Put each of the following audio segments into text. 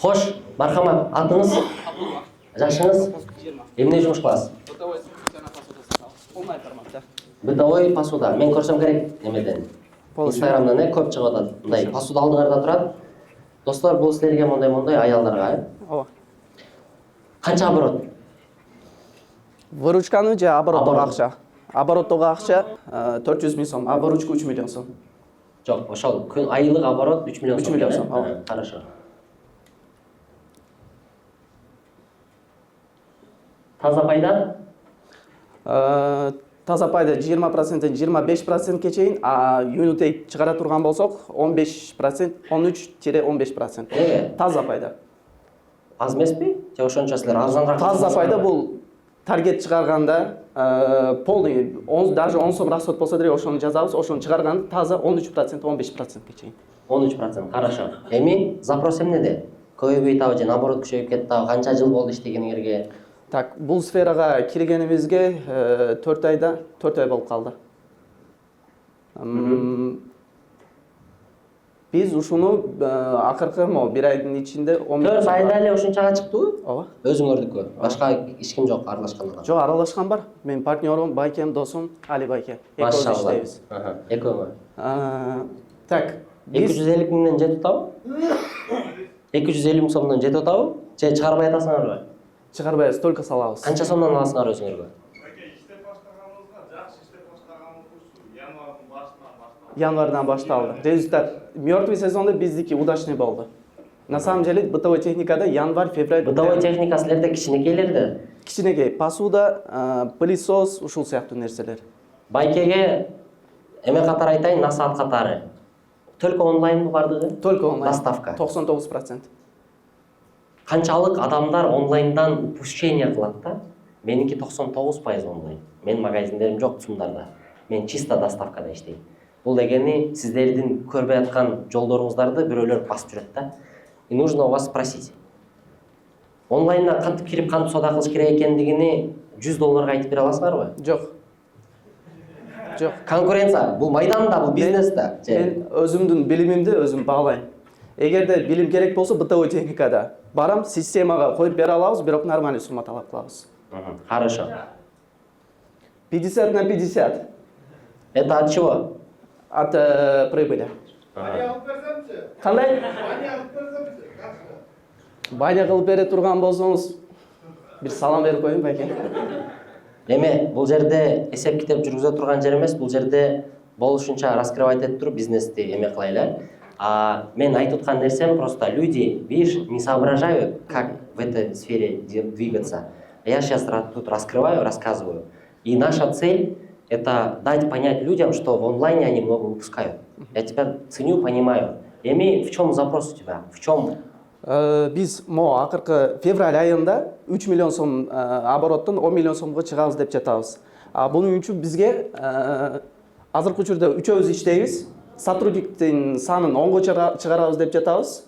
Хош, мархамат, атыңыз? Жашыңыз? Эмне жумуш кыласыз? Бытовой посуда. Мен көрсөм керек эмеден. Инстаграмдан көп чыгып атат. Мындай посуда алдыңарда турат. Достор, бул силерге мондай аялдарга. Ооба. Канча оборот? Выручканы же обороттогу акча? Обороттогу акча 400 000 сом, а выручка 3 миллион сом. Жок, ошол айлык оборот 3 миллион сом. 3 миллион сом, ооба. Хорошо. Таза пайда? Таза пайда 20%, 25%ке чейин, а юнитей чыгара турган болсок 15%, 13-15%. Таза пайда. Аз эмеспи? Же ошончо силер арзаныраак? Таза пайда бул таргет чыгарганда полный, даже 10 сом расход болсо деле ошону жазабыз, ошону чыгарганда таза 13%, 15%ке чейин. 13%, хорошо. Эми запрос эмнеде? Көбөйүп атабы же наоборот күчөйүп кетти атабы? Канча жыл болду иштегениңерге? Так, бул сферага киргенибизге 4 ай болуп калды. Биз ушуну акыркы бир айдын ичинде 4 айда эле ушунчага чыктыбы? Ооба. Өзүңөрдүкү. Башка эч ким жок аралашкан адам. Жок, аралашкан бар. Менин партнерим, байкем, досум Али байке. Экөөбүз иштейбиз. Экөө. Так, 250 миңден жетип атабы? 250 миң сомдон жетип атабы? Же чыгарбай атасыңарбы? Чыгарбайбыз, только салабыз. Канча сомдон аласыңар өзүңөргө? Январдан башталды. Результат. Мертвый сезонда биздики удачный болду. На самом деле, бытовой техникада январь, февраль... Бытовой техника силерде кичинекейлерди? Кичинекей. Посуда, пылесос, ушул сыяктуу нерселер. Байкеге эме катары айтайын, насаат катары. Только онлайн бардыгы? Только онлайн. Доставка. 99%. Канчалык адамдар онлайндан упущение кылат да? Меники 99% онлайн. Мен магазиндерим жок Цумдарда. Мен чисто доставкада иштейм. Бул дегени сиздердин көрбөй аткан жолдоруңуздарды бирөөлөр басып жүрөт да. И нужно у вас спросить. Онлайндан кантип кирип, кантип соода кылыш керек экендигини $100 айтып бере аласыңарбы? Жок. Жок. Конкуренция, бул майданда, бул бизнесте. Мен өзүмдүн билимимди өзүм баалайм. Эгерде билим керек болсо, бытовой техникада барам, системага коюп бере алабыз, бирок нормальный сумма талап кылабыз. Хорошо. 50 на 50. Это от чего? От прибыли. Кандай? Баня кылып бере турган болсоңуз, бир салам берип коеюн байке. Эме, бул жерде эсеп китеп жүргүзө турган жер эмес, бул жерде болушунча раскрывать этип туруп бизнести эме кылайлы. Мен айтып аткан нерсем просто люди, видишь, не соображают, как в этой сфере двигаться. Я сейчас тут раскрываю, рассказываю. И наша цель – это дать понять людям, что в онлайне они много выпускают. Я тебя ценю, понимаю. Эми, в чем запрос у тебя? В чем? Биз акыркы февраль айында 3 миллион сом обороттон 10 миллион сомго чыгабыз деп жатабыз. Бунун үчүн бизге азыркы учурда үчөөбүз иштейбиз. Сотрудниктин санын 10го чыгарабыз деп жатабыз.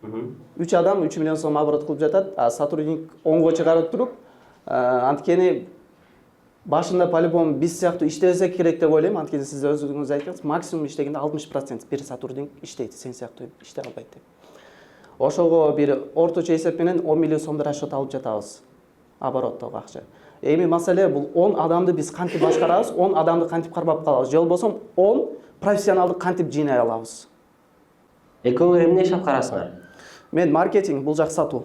3 адам 3 миллион сом оборот кылып жатат, а сотрудник 10го чыгарып туруп, анткени башында по-любому биз сыяктуу иштесек керек деп ойлойм. Анткени сиз өзүңүз айттыңыз, максимум иштегенде 60% бир сотрудник иштейт, сен сыяктуу иштей албайт деп. Ошого бир орточо эсеп менен 10 миллион сомдо расчет алып жатабыз. Обороттогу акча. Эми маселе бул 10 адамды биз кантип башкарабыз, 10 адамды кантип кармап калабыз, же болбосо 10 профессионалды кантип жыйнай алабыз. Экөөңөр эмне иш аткарасыңар? Мен маркетинг, бул жак сатуу.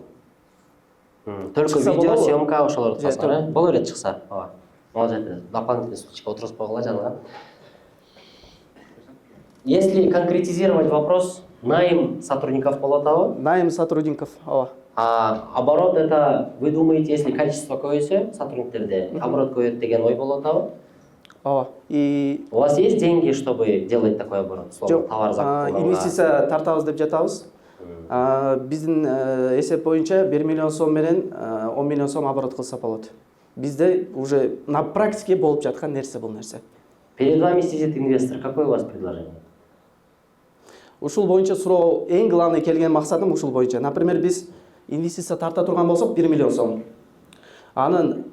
Только видео, съемка ошолорду кыласыңар, боло берет чыкса. Ооба. Могу жетти. Дополнительный стульчикке отургузуп койгула жанына. Если конкретизировать вопрос, найм сотрудников болот атабы? Найм сотрудников, ооба. Оборот это, вы думаете, если количество көбөйсө, сотрудниктерде оборот көбөйөт деген ой болот атабы? Ооба. И у вас есть деньги, чтобы делать такой оборот? Слово товар закупкаларга. Инвестиция тартабыз деп жатабыз. Биздин эсеп боюнча 1 миллион сом менен 10 миллион сом оборот кылса болот. Бизде уже на практике болуп жаткан нерсе бул нерсе. Перед вами сидит инвестор. Какое у вас предложение? Ушул боюнча суроо, эң главный келген максатым ушул боюнча. Например, биз инвестиция тарта турган болсок 1 миллион сом. Анын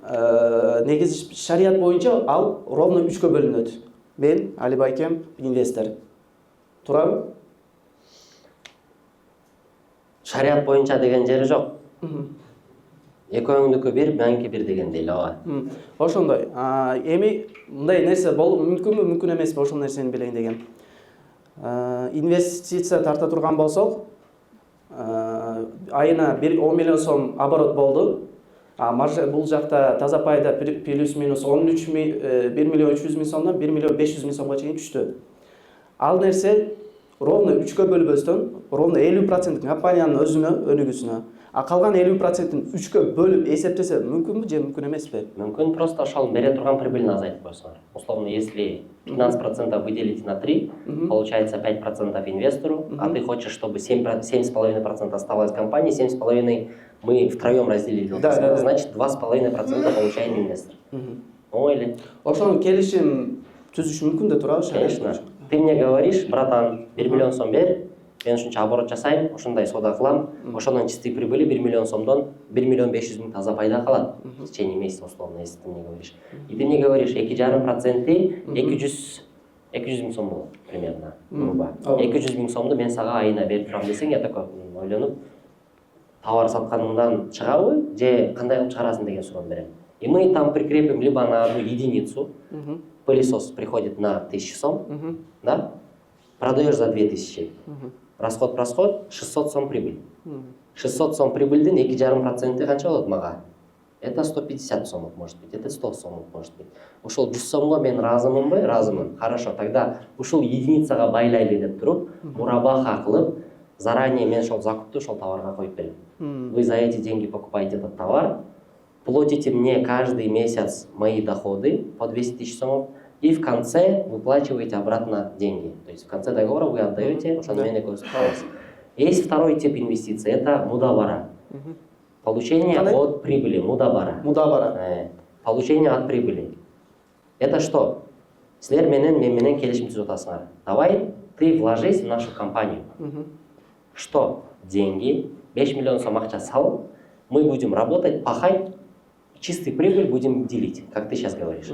негизи шарият боюнча ал ровно 3кө бөлүнөт. Мен, Али байкем, инвестор. Турабы? шарият боюнча деген жери жок. Экөөңдүкү бир, меники бир дегендей эле ооба. Ошондой. Эми мындай нерсе мүмкүнбү, мүмкүн эмеспи ошол нерсени билейин дегем. Инвестиция тарта турган болсок, айына 10 миллион сом оборот болду. Маржа бул жакта таза пайда плюс-минус 1 миллион 300 миң сомдон 1 миллион 500 миң сомго чейин түштү. Ал нерсе ровно 3кө бөлбөстөн, ровно 50% компаниянын өзүнө, өнүгүүсүнө. Калган 50%-ин 3кө бөлүп эсептесе мүмкүнбү же мүмкүн эмеспи? Мүмкүн, просто ошол бере турган прибыльни азайтып койсоңор. Условно, если 15% выделите на 3, получается 5% инвестору, а ты хочешь, чтобы 7,5% оставалось компании, 7,5% мы втроем разделили. Да. Значит, 2,5% получает инвестор. Оңой эле. Ошону келишим түзүш мүмкүн да турабы? Конечно. Ты мне говоришь, братан, 1 миллион сом бер, мен ушунча оборот жасайм, ошондой соода кылам, ошонун чистой прибыли 1 миллион сомдон 1 миллион 500 миң таза пайда калат в течение месяца, условно, если ты мне говоришь. И ты мне говоришь, 2,5% 200 миң сом болот примерно. 200 миң сомду мен сага айына берип турам десең, я такой ойлонуп, товар сатканыңдан чыгабы же кандай кылып чыгарасың деген суроону берем. И мы там прикрепим либо на одну единицу, пылесос приходит на 1000 сом, да? Продаешь за 2000. Расход, 600 сом прибыль. 600 сом прибыльден 2,5% канча болот мага? Это 150 сомов может быть, это 100 сомов может быть. Ушул 100 сомго мен разымынбы? Разымын. Хорошо, тогда ушул единицага байлайлы деп туруп, мурабаха кылып, заранее мен ошол закупту ошол товарга коюп берем. Вы за эти деньги покупаете этот товар, платите мне каждый месяц мои доходы по 200 000 сомов, и в конце выплачиваете обратно деньги. То есть в конце договора вы отдаете, ошону менен экөөбүз калабыз. Есть второй тип инвестиций, это мудабара. Получение от прибыли, мудабара. Получение от прибыли. Это что? Силер менен, мен менен келишим түзүп атасыңар. Давай ты вложись в нашу компанию. Что? Деньги, 5 миллион сом акча сал, мы будем работать, пахать, чистый прибыль будем делить, как ты сейчас говоришь.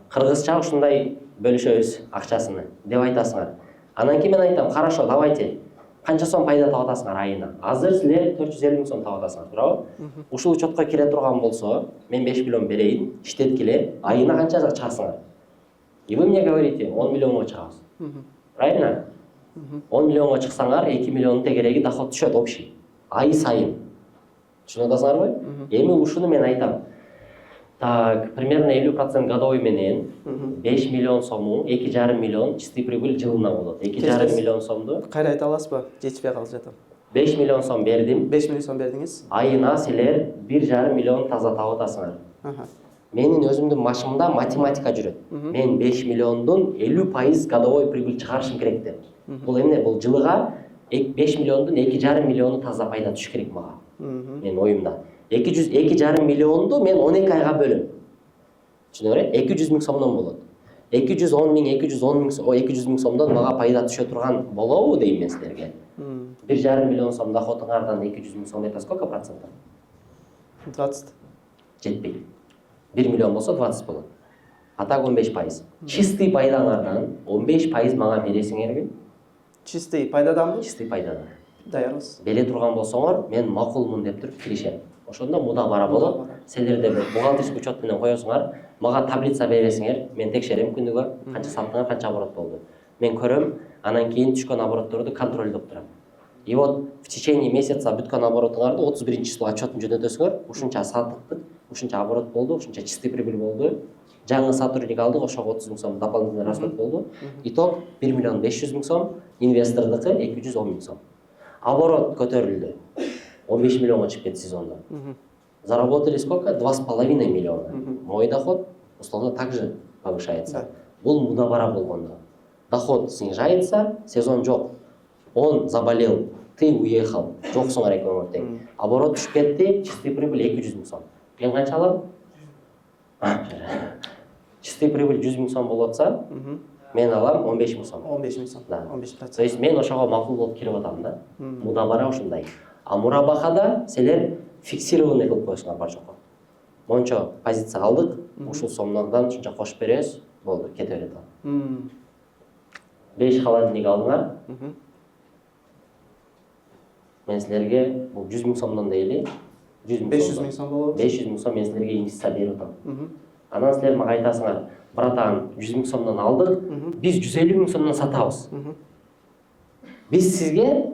Кыргызча ушундай бөлүшөбүз акчасыны деп айтасыңар. Анан кийин мен айтам, хорошо, давайте. Канча сом пайда таап атасыңар айына? Азыр силер 450 миң сом таап атасыңар, туурабы? Ушул учетко кире турган болсо, мен 5 миллион берейин, иштеткиле, айына канча чыгасыңар? И вы мне говорите, 10 миллионго чыгабыз. Правильно? 10 миллионго чыксаңар, 2 миллиондун тегереги доход түшөт общий. Ай сайын. Түшүнүп атасыңарбы? Эми ушуну мен айтам. Так, примерно 50% годовой менен 5 миллион сому, 2,5 миллион чистый прибыль жылына болот. 2,5 миллион сомду. Кайра айта аласызбы? Жетишпей калып жатам. 5 миллион сом бердим. 5 миллион сом бердиңиз. Айына силер 1,5 миллион таза таап атасыңар. Менин өзүмдүн башымда математика жүрөт. Мен 5 миллиондун 50% годовой прибыль чыгарышым керек деп. Бул эмне? Бул жылыга 5 миллиондун 2,5 миллиону таза пайда түшүш керек мага. Менин оюмда. 2,5 миллионду мен 12 айга бөлөм. Түшүнөбү? 200 миң сомдон болот. 210 миң сомдон мага пайда түшө турган болобу дейм мен силерге. 1,5 миллион сом доходуңардан 200 миң сом это сколько процентов? 20. Жетпейт. 1 миллион болсо 20 болот. А так 15%. Чистый пайдаңардан 15% мага бересиңерби? Чистый пайдаданбы? Чистый пайдадан. Даярбыз. Бере турган болсоңор, мен макулмун деп туруп киришем. Ошондо мудабара болот. Силерде бухгалтерский учет менен коесуңар, мага таблица бересиңер, мен текшерем күнүгө, канча саттыңар, канча оборот болду. Мен көрөм, анан кийин түшкөн оборотторду контролдоп турам. И вот в течение месяца бүткөн оборотуңарды 31 число отчетун жөнөтөсүңөр, ушунча саттык, ушунча оборот болду, ушунча чистый прибыль болду. Жаңы сотрудник алдык, ошого 30 миң сом дополнительный расход болду. Итог 1 миллион 500 миң сом, инвестордуку 210 миң сом. Оборот көтөрүлдү. 15 миллионга чыгып кетти сезондо. Заработали сколько? 2,5 миллиона. Мой доход условно также повышается. Бул мудабара болгондо. Доход снижается, сезон жок. Он заболел, ты уехал. Жоксуңар экөөңөр тең. Оборот түшүп кетти, чистый прибыль 200 миң сом. Мен канча алам? Чистый прибыль 100 миң сом болотса, мен алам 15 миң сом. 15 миң сом. Да. 15%. То есть мен ошого макул болуп кирип атам да. Мудабара ошондой. А мурабахада силер фиксированный кылып коесуңар бар жокко. Мончо позиция алдык, ушул сомдон ушунча кошуп беребиз, болду, кете берет ал. 5 холодильник алдыңар. мен силерге бул 100 000 сомдон дейли, 100 000 500 000 сом болот. 500 000 сом мен силерге инвестиция берип атам. Анан силер мага айтасыңар, братан, 100 000 сомдон алдык, биз 150 000 сомдон сатабыз. Биз сизге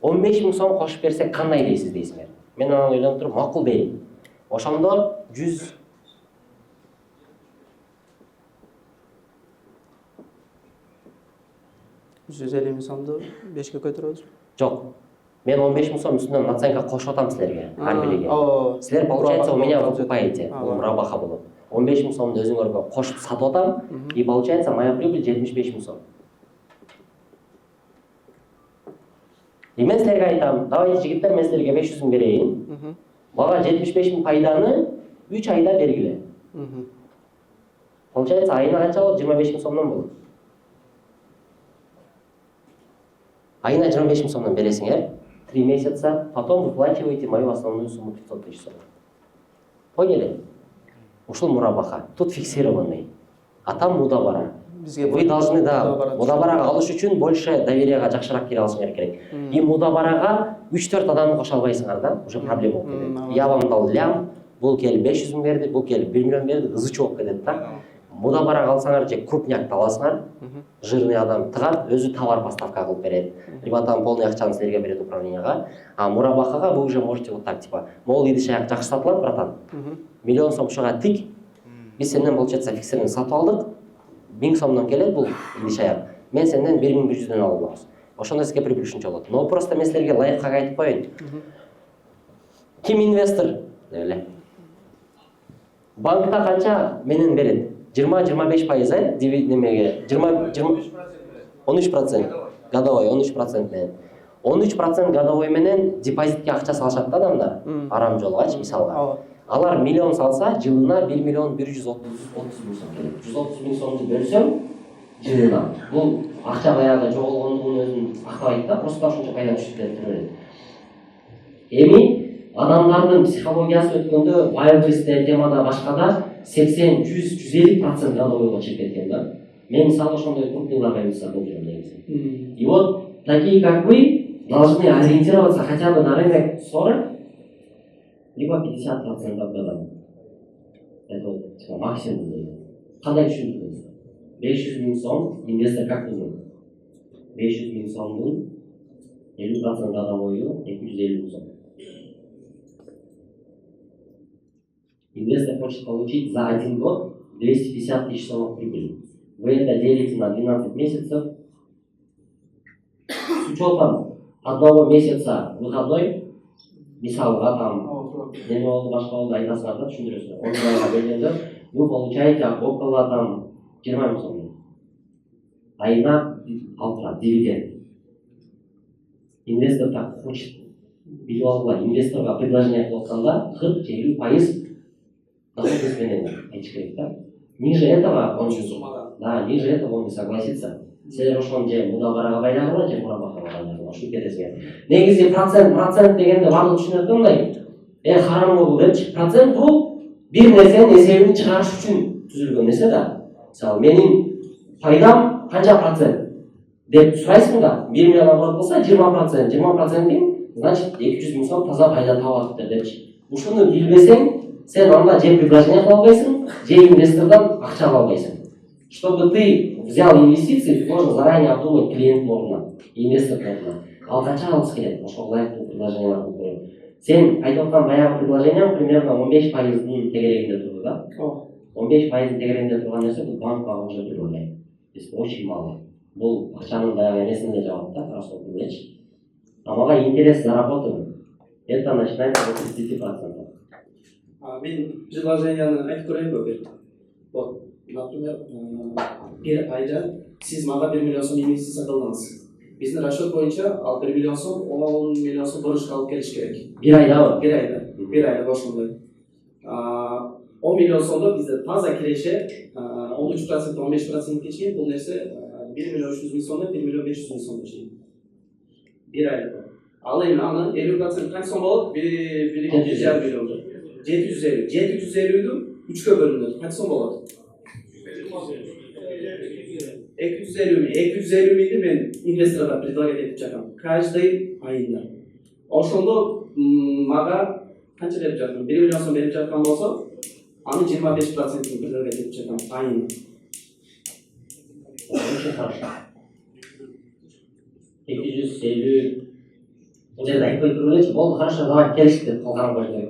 15 000 сом кошуп берсек кандай дейсиз дейсиңер. Мен анан ойлонуп туруп, макул дейм. Ошондо 150 000 сомду 5ке көтөрөбүз. Жок. Мен 15 000 сом үстүнөн наценка кошуп атам силерге, ар бириге. Силер получается у меня выкупаете, бул мурабаха болот. 15 000 сомду өзүңөргө кошуп сатып атам, и получается моя прибыль 75 000 сом. И мен силерге айтам, давайте жигиттер, мен силерге 500 000 берейин. Мага 75 000 пайданы 3 айда бергиле. Получается айына канча болот? 25 000 сомдон болот. Айына 25 000 сомдон бересиңер, 3 месяца, потом выплачиваете мою основную сумму 500 000 сом. Поняли? Ушул мурабаха. Тут фиксированный. А там мудабара. Вы должны, да, мудабарага алыш үчүн больше доверияга жакшыраак кире алышыңар керек. И мудабарага 3-4 адамды кошо албайсыңар да, уже проблема болуп кетет. Я вам дал лям, бул келип 500 000 берди, бул келип 1 миллион берди, ызычы болуп кетет да. Мудабарага алсаңар же крупнякты аласыңар, жирный адам тыгат, өзү товар поставка кылып берет. Либо там полный акчаны силерге берет управленияга. А мурабахага вы уже можете вот так типа, мол иди шаяк жакшы сатылат, братан. Миллион сом ушуга тик. Биз сенден получается фиксированный сатып алдык. 1000 сомдон келет бул иди шаяк. Мен сенден 1100-дөн алып алабыз. Ошондо сизге прибыль ушунча болот. Но просто мен силерге лайфхак айтып коеюн. Ким инвестор? Деп эле. Банкта канча менен берет? 20-25% немеге 13% годовой 13% менен 13% годовой менен депозитке акча салышат да адамдар арам жолгачы мисалга. Алар миллион салса жылына 1 миллион 130 000 сом келет. 130 000 сомду бөлсөм жылына бул акча баягы жоголгондугун өзүн актабайт да, просто ошончо пайда түшүп кетет. Эми адамдардын психологиясы өткөндө вайлдристе темада башкада 80-100-150% годовойго чыгып кеткен да. Мен мисалы ошондой крупныйларга инвестировать болдум негизи. И вот такие как вы должны ориентироваться хотя бы на рынок 40 либо 50% годовой. Это вот типа максимум. Кандай түшүндүңүз? 500 000 сом инвестор как нужен? 500 000 сомдун 50% годовойу 250 000 сом. Инвестор хочет получить за 1 год 250 000 сомов прибыли. Вы это делите на 12 месяцев. С учетом одного месяца выходной, мисалга там, неме болду, башка болду, айтасыңар да, түшүндүрөсүңөр. 10 айга бөлгөндө вы получаете около там 20 000 сом. Айына алып турат дивиденд. Инвестор так хочет. Билип алгыла, инвесторго предложение кылып атканда 40-50% доходность менен айтыш керек да. Ниже этого он не согласится. Силер ошону же мудабарага байлагыла, же мурабахага байлагыла, ушинтип кетесиңер. Негизи процент дегенде баардыгы түшүнөт да мындай. Харам болду депчи, процент бул бир нерсенин эсебин чыгарыш үчүн түзүлгөн нерсе да. Мисалы менин пайдам канча процент деп сурайсың да, 1 миллион оборот болсо 20%, значит 200 000 сом таза пайда табат депчи. Ушуну билбесең, сен анда же предложение кыла албайсың, же инвестордон акча ала албайсың. Чтобы ты взял инвестиции, можно заранее обдумать клиент ордуна, инвестор ордуна. Ал канча алгысы келет, ошол ылайыктуу предложенияларды көрүп. Сен айтып аткан баягы предложениең примерно 15%-дын тегерегинде турду да. 15%-дын тегерегинде турган нерсе бул банкка уже деп ойлойм. Очень мало. Бул акчанын баягы эмесинде жабат да, расходдучи. А мага интерес заработан. Это начинается от 30%. Мен предложениени айтып көрөйүнбү? Вот, например, бир айда сиз мага 1 миллион сом инвестиция кылдыңыз. Биздин расчет боюнча ал 1 миллион сом 10 миллион сом борушка алып келиш керек. Bir ayda mı? Bir ayda ошондой. 10 миллион сомдо бизде таза киреше 13%, 15% кечкен, бул нерсе 1 миллион 300 000 сомдон 1 миллион 500 000 сомго чейин. Bir ayда. Ал эми анын 50% канча сом болот? 1,5 миллион. 750'dü 3'e bölünür. Kaç son olur? 250 miydi ben investor'a предлагать edip çakam. Каждый ayında. ошондо мага канча берип жатам? 1 миллион сом берип жаткан болсо, аны 25% бирдерге деп жатам айына. Очень хорошо. 250. Бұл жерде айтпай тұру керекші, болды хорошо, давай келістік деп қалған ғой керек.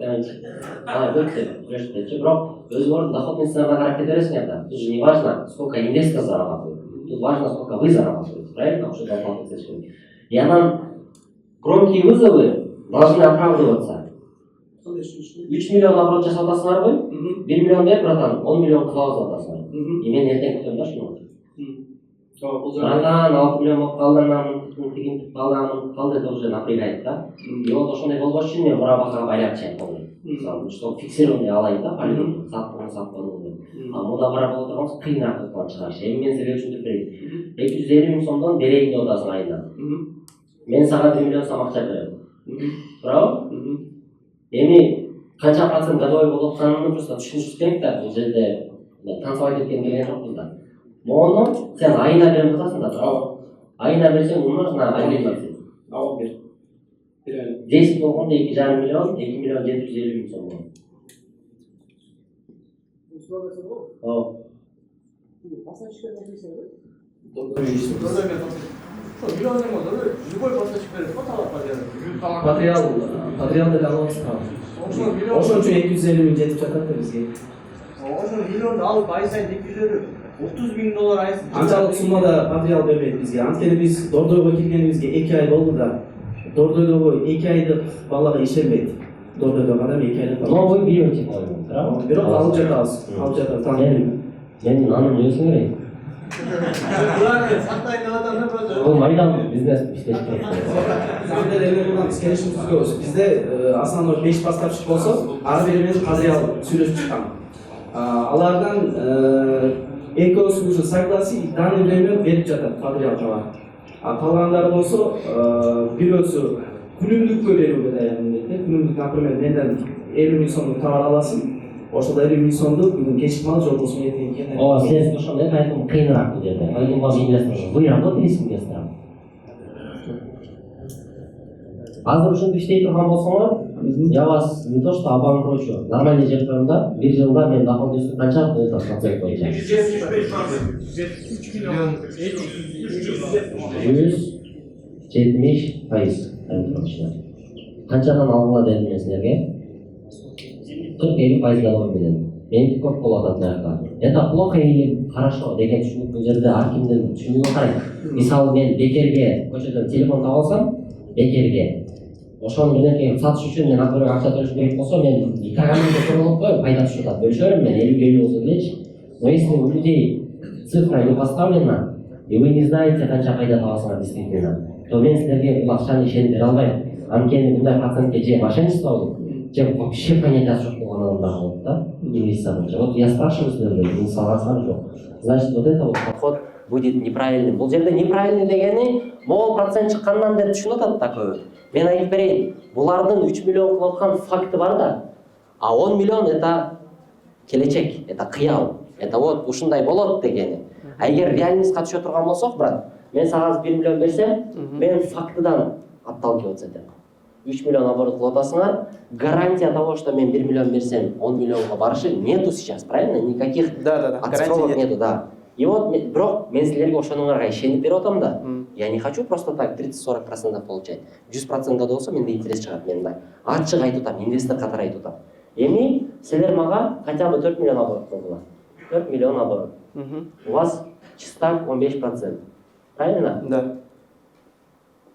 Давай өтті, күрештік. Бірақ өзіңіздің доходный ценаға қарап кетересің енді. Тут же не важно, сколько инвестор зарабатывает. Тут важно, сколько вы зарабатываете, правильно? Потому что должна быть цель. И она громкие вызовы должны оправдываться. 3 миллион оборот жасап атасыңар ғой, 1 миллион бер, братан, 10 миллион қылып алып атасыңар. И мен ертең күтемін да шunu. Братан, 6 миллион болып қалды, қалды, это уже напрягает, да? И вот ошондай болбош үчүн мен мурабака байлап чыгам. Мисалы, что фиксированный алайын да, полигон, сатпаны. А муда мурабага отырганбыз, кыйыныраак өткөн чыгар. Эми мен силерге түшүндүрүп берейин. 250 миң сомдон берейин деп атасың айына. Мен сага 1 миллион сом акча берем. Туурабы? Эми канча процент годовой болуп атканын просто түшүнүшүңүз керек да, бул жерде танцевать эткенге келген жокпуз да. Мону сен айына берем атасың да, туурабы? Айына берсең умножь на 11. Ал бер. 10 болгондо 2,5 миллион, 2 миллион 750 миң сом болот. Материал деп алып ошон үчүн 250 миң жетип жатат да бизге. Ошон миллионду алып ай сайын 230 миң доллар ай сайын. Анчалык суммада материал бербейт бизге. Анткени биз Дордойго келгенибизге 2 ай болду да. Дордойдогу 2 айдык балага ишенбейт. Дордойдо адам 2 айдык. Новый био тип коюм, туурабы? Бирок алып жатабыз. Алып жатабыз. Мен анын өзүн керек. Буларды сактайын деп атам да просто. Бул майдан бизнес иштеш керек. Самом деле эме менен биз келишим түзгөнбүз. Бизде основной 5 поставщик болсо, ар бири менен материал сүйлөшүп чыккан. Алардан экөөсү уже согласий данный время берип жатат материалга. А калгандары болсо, бирөөсү күнүмдүккө берүүгө даяр эмне. Күнүмдүк, например, менден 50 миң сомдук товар аласың. Ошол 50 миң сомду бүгүн кечки мал жолдосум эртең келген. О, сен ошондой поэтому кыйыныраак бул жерде. Поэтому вам инвестор. Вы работаете с инвестором. Азыр ушинтип иштей турган болсоңор, я вас не то что обанкрочу, нормальный жер коем да, 1 жылда мен доход өсүп канча болду процент боюнча. 170%. Канчадан алгыла дедим мен силерге? 40-50% годовой менен. Меники көп болуп атат жакта. Это плохо или хорошо деген түшүнүк бул жерде ар кимдин түшүнүгү карайт. Мисалы мен бекерге көчөдөн телефон таап алсам, бекерге ошону менен сатыш үчүн мен акыры акча төлөш керек болсо, мен экономика көрүп коюм, пайда түшүп атат. Бөлүшөрүм мен 50-50 болсо келечи. Но если у людей цифра не поставлена, и вы не знаете канча пайда табасыңар действительно, то мен силерге бул акчаны ишенип бере албайм. Анткени мындай процентке же мошенничество болуп, же вообще понятиясы жок болгон адамдар болот да, инвестиция боюнча. Вот я спрашиваю силерге, мен салгансыздар жок. Значит, вот это вот подход будет неправильным. Бул жерде неправильный дегени могул процент чыккандан деп түшүнүп атат да көбү. Мен айтып берейин, булардын 3 миллион кылып аткан факты бар да, а 10 миллион это келечек, это кыял, это вот ушундай болот дегени. А эгер реальностька түшө турган болсок, брат, мен сага 1 миллион берсем, мен фактыдан отталкиваться этем. 3 миллион оборот кылып атасыңар, гарантия того, что мен 1 миллион берсем, 10 миллионго барышы нету сейчас, правильно? Никаких отсроков нету, да. И вот, бирок мен силерге ошонуңарга ишенип берип атам да. Я не хочу просто так 30-40% получать. 100% да болсо менде интерес чыгат, мен мындай ачык айтып атам, инвестор катары айтып атам. Эми силер мага хотя бы 4 миллион оборот кылдыңар. 4 миллион оборот. У вас чистак 15%. Правильно? Да.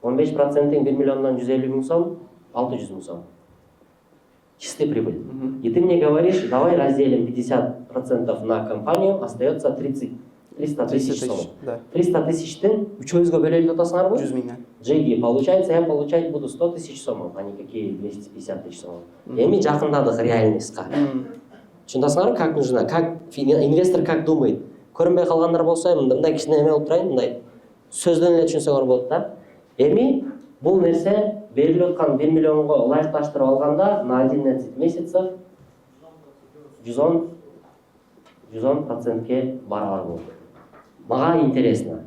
15% 1 миллиондан 150 миң сом, 600 миң сом. Чистый прибыль. И ты мне говоришь, давай разделим 50% на компанию, остается 300 тысяч сом. 300 тысячтен 3-өзгө бөлөлүп деп атасыңарбы? 100 миңден. Джейги, получается, я получать буду 100 тысяч сомов, а не какие 250 тысяч сомов. Эми жакындадык реальностька. Түшүндүңүзбү, как нужно, как инвестор как думает. Көрүнбөй калгандар болсо, мындай кичине эме болуп турайын, мындай сөздөн эле түшүнсөңөр болот да. Эми бул нерсе берилип аткан 1 миллионго ылайыкташтырып алганда на 11 месяцев 110%ке барабар болот. Мага интересно,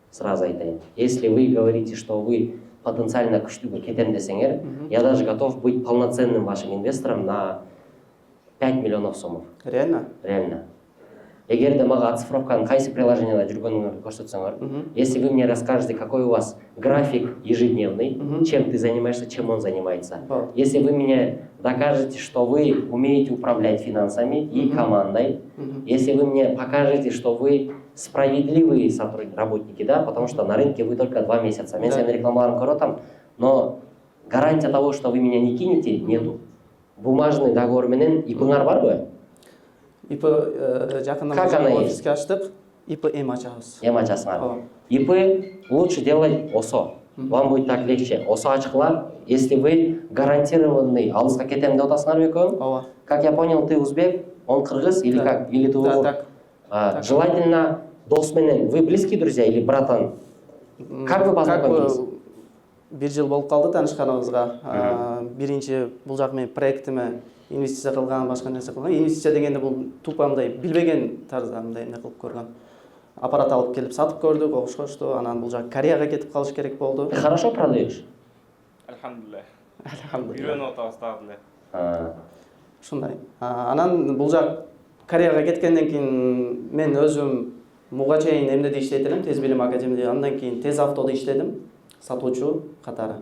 сразу айтайын. Если вы говорите, что вы потенциально күчтүүгө кетем десеңер, я даже готов быть полноценным вашим инвестором на 5 миллионов сомов. Реально? Реально. Эгер де мага оцифровканын кайсы приложениеда жүргөнүңөрдү көрсөтсөңөр, если вы мне расскажете, какой у вас график ежедневный, чем ты занимаешься, чем он занимается, если вы мне докажете, что вы умеете управлять финансами и командой, если вы мне покажете, что вы справедливые работники, да, потому что на рынке вы только 2 месяца, мен сенин рекламаларыңды көрүп атам, но гарантия того, что вы меня не кинете, нету. Бумажный договор менен ИПңар барбы? ИП жақында офиске аштық, ИП М ачабыз. М ачасыңар. ИП лучше делать ОСО. Вам будет так легче. ОСО ачкылап, если вы гарантированный алыска кетем деп атасыңар экөөң. Как я понял, ты узбек, он кыргыз или как? Или ты уйгур? Так. Желательно дос менен. Вы близкие друзья или братан? Как вы познакомились? Бир жыл болуп калды таанышканыбызга. Биринчи бул жак менин проектиме инвестиция кылган, башка нерсе кылган. Инвестиция дегенде бул тупо мындай билбеген тарзда мындай эмне кылып көргөн. Аппарат алып келип сатып көрдүк, окшошту. Анан бул жак Кореяга кетип калыш керек болду. Ты хорошо продаешь? Альхамдулилlah. Альхамдулилlah. Үйрөнүп атабыз дагы эле. Ушундай. Анан бул жак Кореяга кеткенден кийин мен өзүм муга чейин эмнеде иштейт элем, Тез билим академияда. Андан кийин Тез автодо иштедим, сатуучу катары.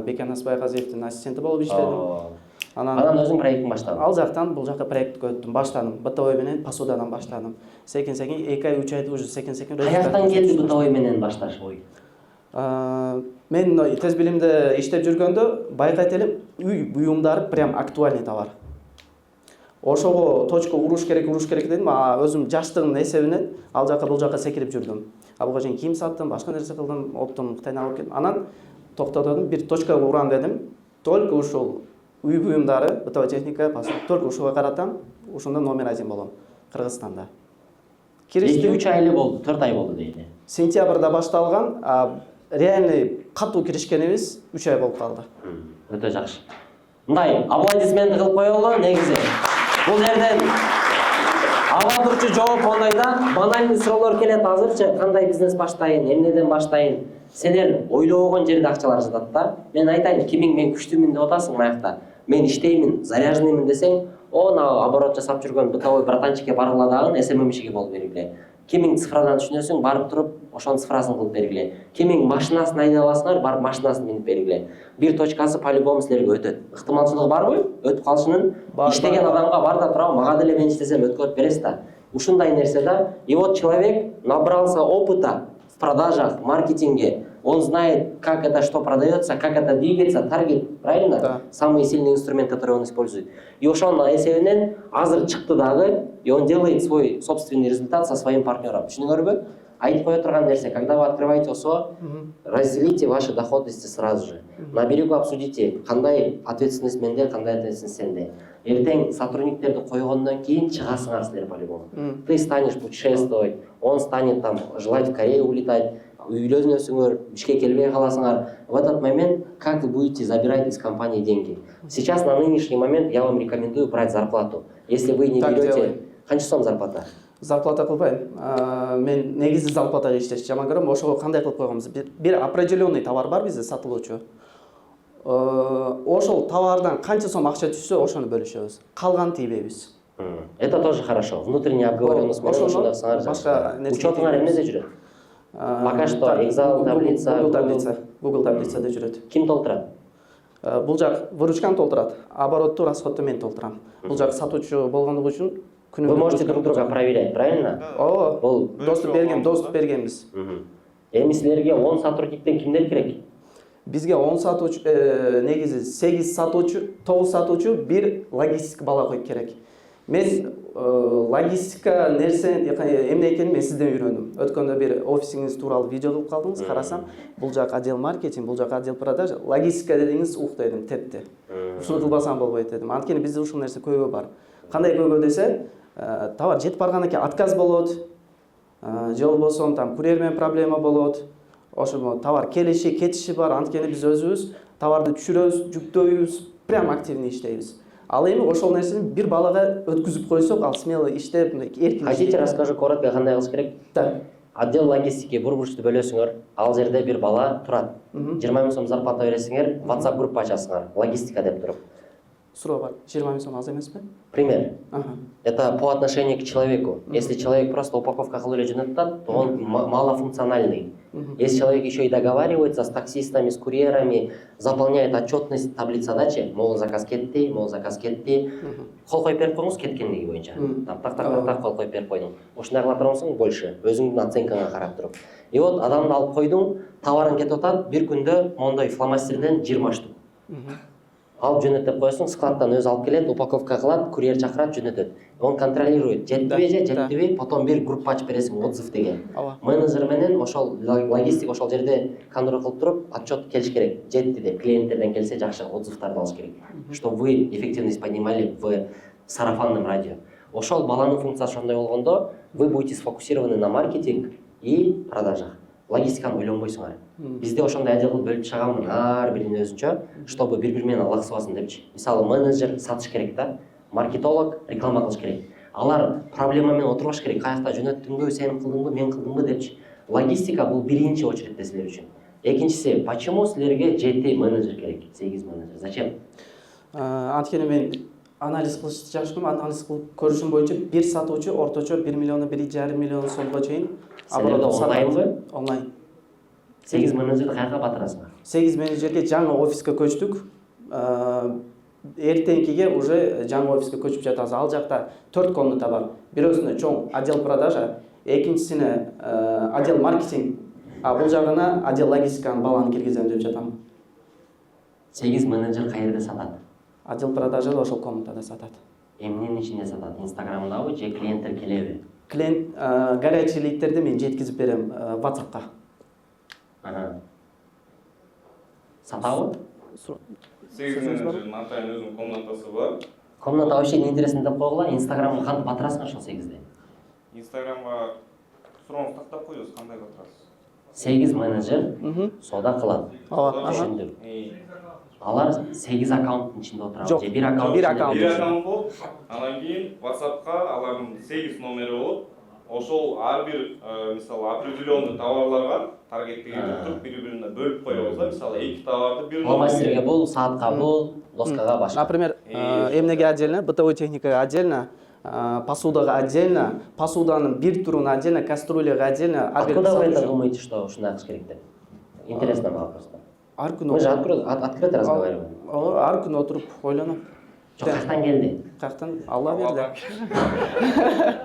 Бекен Асбайгазиевдин ассистенти болуп иштедим. Анан өзүң проекттин баштадың. Ал жактан бул жакка проектке өттүм, баштадым. БТО менен Посудадан баштадым. Секин 2 ай 3 айда уже секин Каяктан келди БТО менен башташ ой? Мен Тез билимде иштеп жүргөндө байкайт элем, үй буюмдары прям актуальный товар. Ошого точка уруш керек дедим, өзүм жаштыгымдын эсебинен ал жака бул жака секирип жүрдүм. Буга чейин кийим саттым, башка нерсе кылдым, оптум Кытайдан алып келдим. Анан токтотдум, бир точкага урам дедим. Только ушул үй буюмдары, бытовая техника, только ушуга каратам, ушунда номер 1 болом Кыргызстанда. 2-3 айлы болду, 4 ай болду дейли. Сентябрда башталган, реальный катуу киришкенибиз 3 ай болуп калды. Өтө жакшы. Мындай аплодисмент кылып коелу, негизи. Бул жерден ага турчу жооп ондайда банальный суроолор келет азырчы, кандай бизнес баштайын, эмнеден баштайын. Сендер ойлобогон жерде акчалар жатат да. Мен айтайын, кимиң мен күчтүүмүн деп атасың аякта. Мен иштеймин, заряженныймын десең, оборот жасап жүргөн бытовой братанчикке баргыла дагы СММщиге болуп бергиле. Кимиң цифрадан түшүнөсүң, барып туруп, ошонун цифрасын кылып бергиле. Кимиң машинасын айдай аласыңар, барып машинасын минип бергиле. Бир точкасы по-любому силерге өтөт. Ыктымалчылыгы барбы? Өтүп калышынын. Иштеген адамга бар да тура, мага деле мен иштесем өткөрүп бересиз да. Ушундай нерсе да. И вот человек набрался опыта в продажах, маркетинге. Он знает, как это что продается, как это двигается, таргет, правильно? Да. Самый сильный инструмент, который он использует. И ошонун эсебинен азыр чыкты дагы, и он делает свой собственный результат со своим партнером. Түшүнүңөрбү? Айтып кое турган нерсе, когда вы открываете ОСО, разделите ваши доходности сразу же. На берегу обсудите, кандай ответственность менде, кандай ответственность сенде. Эртең сотрудниктерди койгондон кийин чыгасыңар силер по-любому. Ты станешь путешествовать, он станет там желать в Корею улетать, үйлөнөсүңөр, ишке келбей каласыңар. В этот момент как вы будете забирать из компании деньги? Сейчас на нынешний момент я вам рекомендую брать зарплату. Если вы не берете, канча сом зарплата? Зарплата кылбайм. Мен негизи зарплатага иштешти жаман көрөм. Ошого кандай кылып койгонбуз? Бир определенный товар бар бизде сатылуучу. Ошол товардан канча сом акча түшсө, ошону бөлүшөбүз. Калган тийбейбиз. Это тоже хорошо. Внутренняя обговоренность менен ошондо кылсаңар жакшы. Учетуңар эмнеде жүрөт? Пока что Excel таблица, Google таблицада жүрөт. Ким толтурат? Бул жак выручканы толтурат, оборотту, расходту мен толтурам. Бул жак сатуучу болгондугу үчүн вы можете друг друга проверять, правильно? Бул доступ бергенбиз. Эми силерге 10 сотрудниктен кимдер керек? Бизге 10 сатуучу, негизи 8 сатуучу, 9 сатуучу, 1 логистика бала керек. Мен логистика нерсе эмне экенин мен сизден үйрөндүм. Өткөндө бир офисиңиз тууралуу видео кылып калдыңыз, карасам, бул жак отдел маркетинг, бул жак отдел продажа, логистика дедиңиз ук дедим, тепти. Ушуну кылбасам болбойт дедим. Анткени бизде ушул нерсе көйгөй бар. Кандай көйгөй десе, товар жетип баргандан кийин отказ болот. Же болбосо там курьермен проблема болот. Ошо товар келиши, кетиши бар. Анткени биз өзүбүз товарды түшүрөбүз, жүктөйбүз, прям активный иштейбиз. Ал эми ошол нерсени бир балага өткүзүп койсок, ал смело иштеп, эркин. Хотите, расскажу коротко, кандай кылыш керек? Да. отдел логистики бир бурчту бөлөсүңөр, ал жерде бир бала турат. 20 000 сом зарплата бересиңер, WhatsApp группа ачасыңар, логистика деп туруп. Суроо бар. 20 000 сом аз эмеспи? Пример. Ага. Это по отношению к человеку. Если человек просто упаковка кылып эле жөнөтөт, то он малофункциональный. Если человек еще и договаривается с таксистами, с курьерами, заполняет отчетность, таблица дачи, могул заказ кетти, кол коюп берип коюңуз кеткендиги боюнча. Так кол коюп берип койдуң. Ушундай кыла турсаң больше, өзүңдүн оценкаңа карап туруп. И вот адамды алып койдуң, товарың кетип атат, бир күндө мондой фломастерден 20 штук. Алып жөнөтүп коесуң, складтан өзү алып келет, упаковка кылат, курьер чакырат, жөнөтөт. Он контролирует, жетпиби же, жетпиби, потом бир группа ачып бересиң, отзыв деген. Менеджер менен ошол логистик ошол жерде контроль кылып туруп, отчет келиш керек. Жетти деп, клиенттерден келсе жакшы отзывдарды алыш керек. Чтобы вы эффективность поднимали в сарафанном радио. Ошол баланын функциясы ошондой болгондо, вы будете сфокусированы на маркетинг и продажах. Логистиканы ойлонбойсуңар. Бизде ошондой отдел бөлүп чыгаамын, ар бирин өзүнчө, чтобы бири-бири менен алаксыбасын депчи. Мисалы, менеджер сатыш керек да, маркетолог реклама кылыш керек. Алар проблема менен отурбаш керек, каякта жөнөттүңбү, сен кылдыңбы, мен кылдымбы депчи. Логистика бул биринчи очередте силер үчүн. Экинчиси, почему силерге 7 менеджер керек? 8 менеджер. Зачем? Анткени мен анализ кылышты жакшы көрөм. Анализ кылып көрүшүм боюнча бир сатуучу орточо 1 миллион 1,5 миллион сомго чейин онлайнбы? Онлайн. 8 менеджерди каяка батырасыңар? 8 менеджерге жаңы офиска көчтүк. Эртеңкиге уже жаңы офиска көчүп жатабыз. Ал жакта 4 комната бар. Бирөөсүнө чоң отдел продажа, экинчисине отдел маркетинг, а бул жагына отдел логистиканын баланы киргизем деп жатам. 8 менеджер каерде сатат? Отдел продажа да ошол комнатада сатат. Эмненин ичинде сатат? Инстаграмдабы же клиенттер келеби? Клиент горячий лидтерди мен жеткизип берем WhatsAppка. Сатабы? 8 менеджердин атайын өзүнүн комнатасы бар. Комната вообще не интересно деп койгула, Инстаграмга кантип батырасың ошол 8де? Инстаграмга сурооңузду тактап коебуз, кандай батырасыз? 8 менеджер соода кылат. Түшүндүк. Алар 8 аккаунттун ичинде отурат. Жок, же бир аккаунт. бир аккаунт. Бир аккаунт болуп, анан кийин WhatsAppка алардын 8 номери болуп, ошол ар бир мисалы определенный товарларга таргеттеген туруп бири-бирине бөлүп коебуз да. Мисалы 2 товарды бир Фломастерге бул, саатка бул, доскага башка. Например, эмнеге отдельно, бытовой техникага отдельно, посудага отдельно, посуданын бир туруна отдельно, кастрюляга отдельно. Откуда вы это думаете, что ушундай кылыш керек деп? Интересно было просто. Ар күнү. Мы же открыто разговариваем. Ар күнү отуруп ойлонуп. Каяктан келди? Каяктан Алла берди.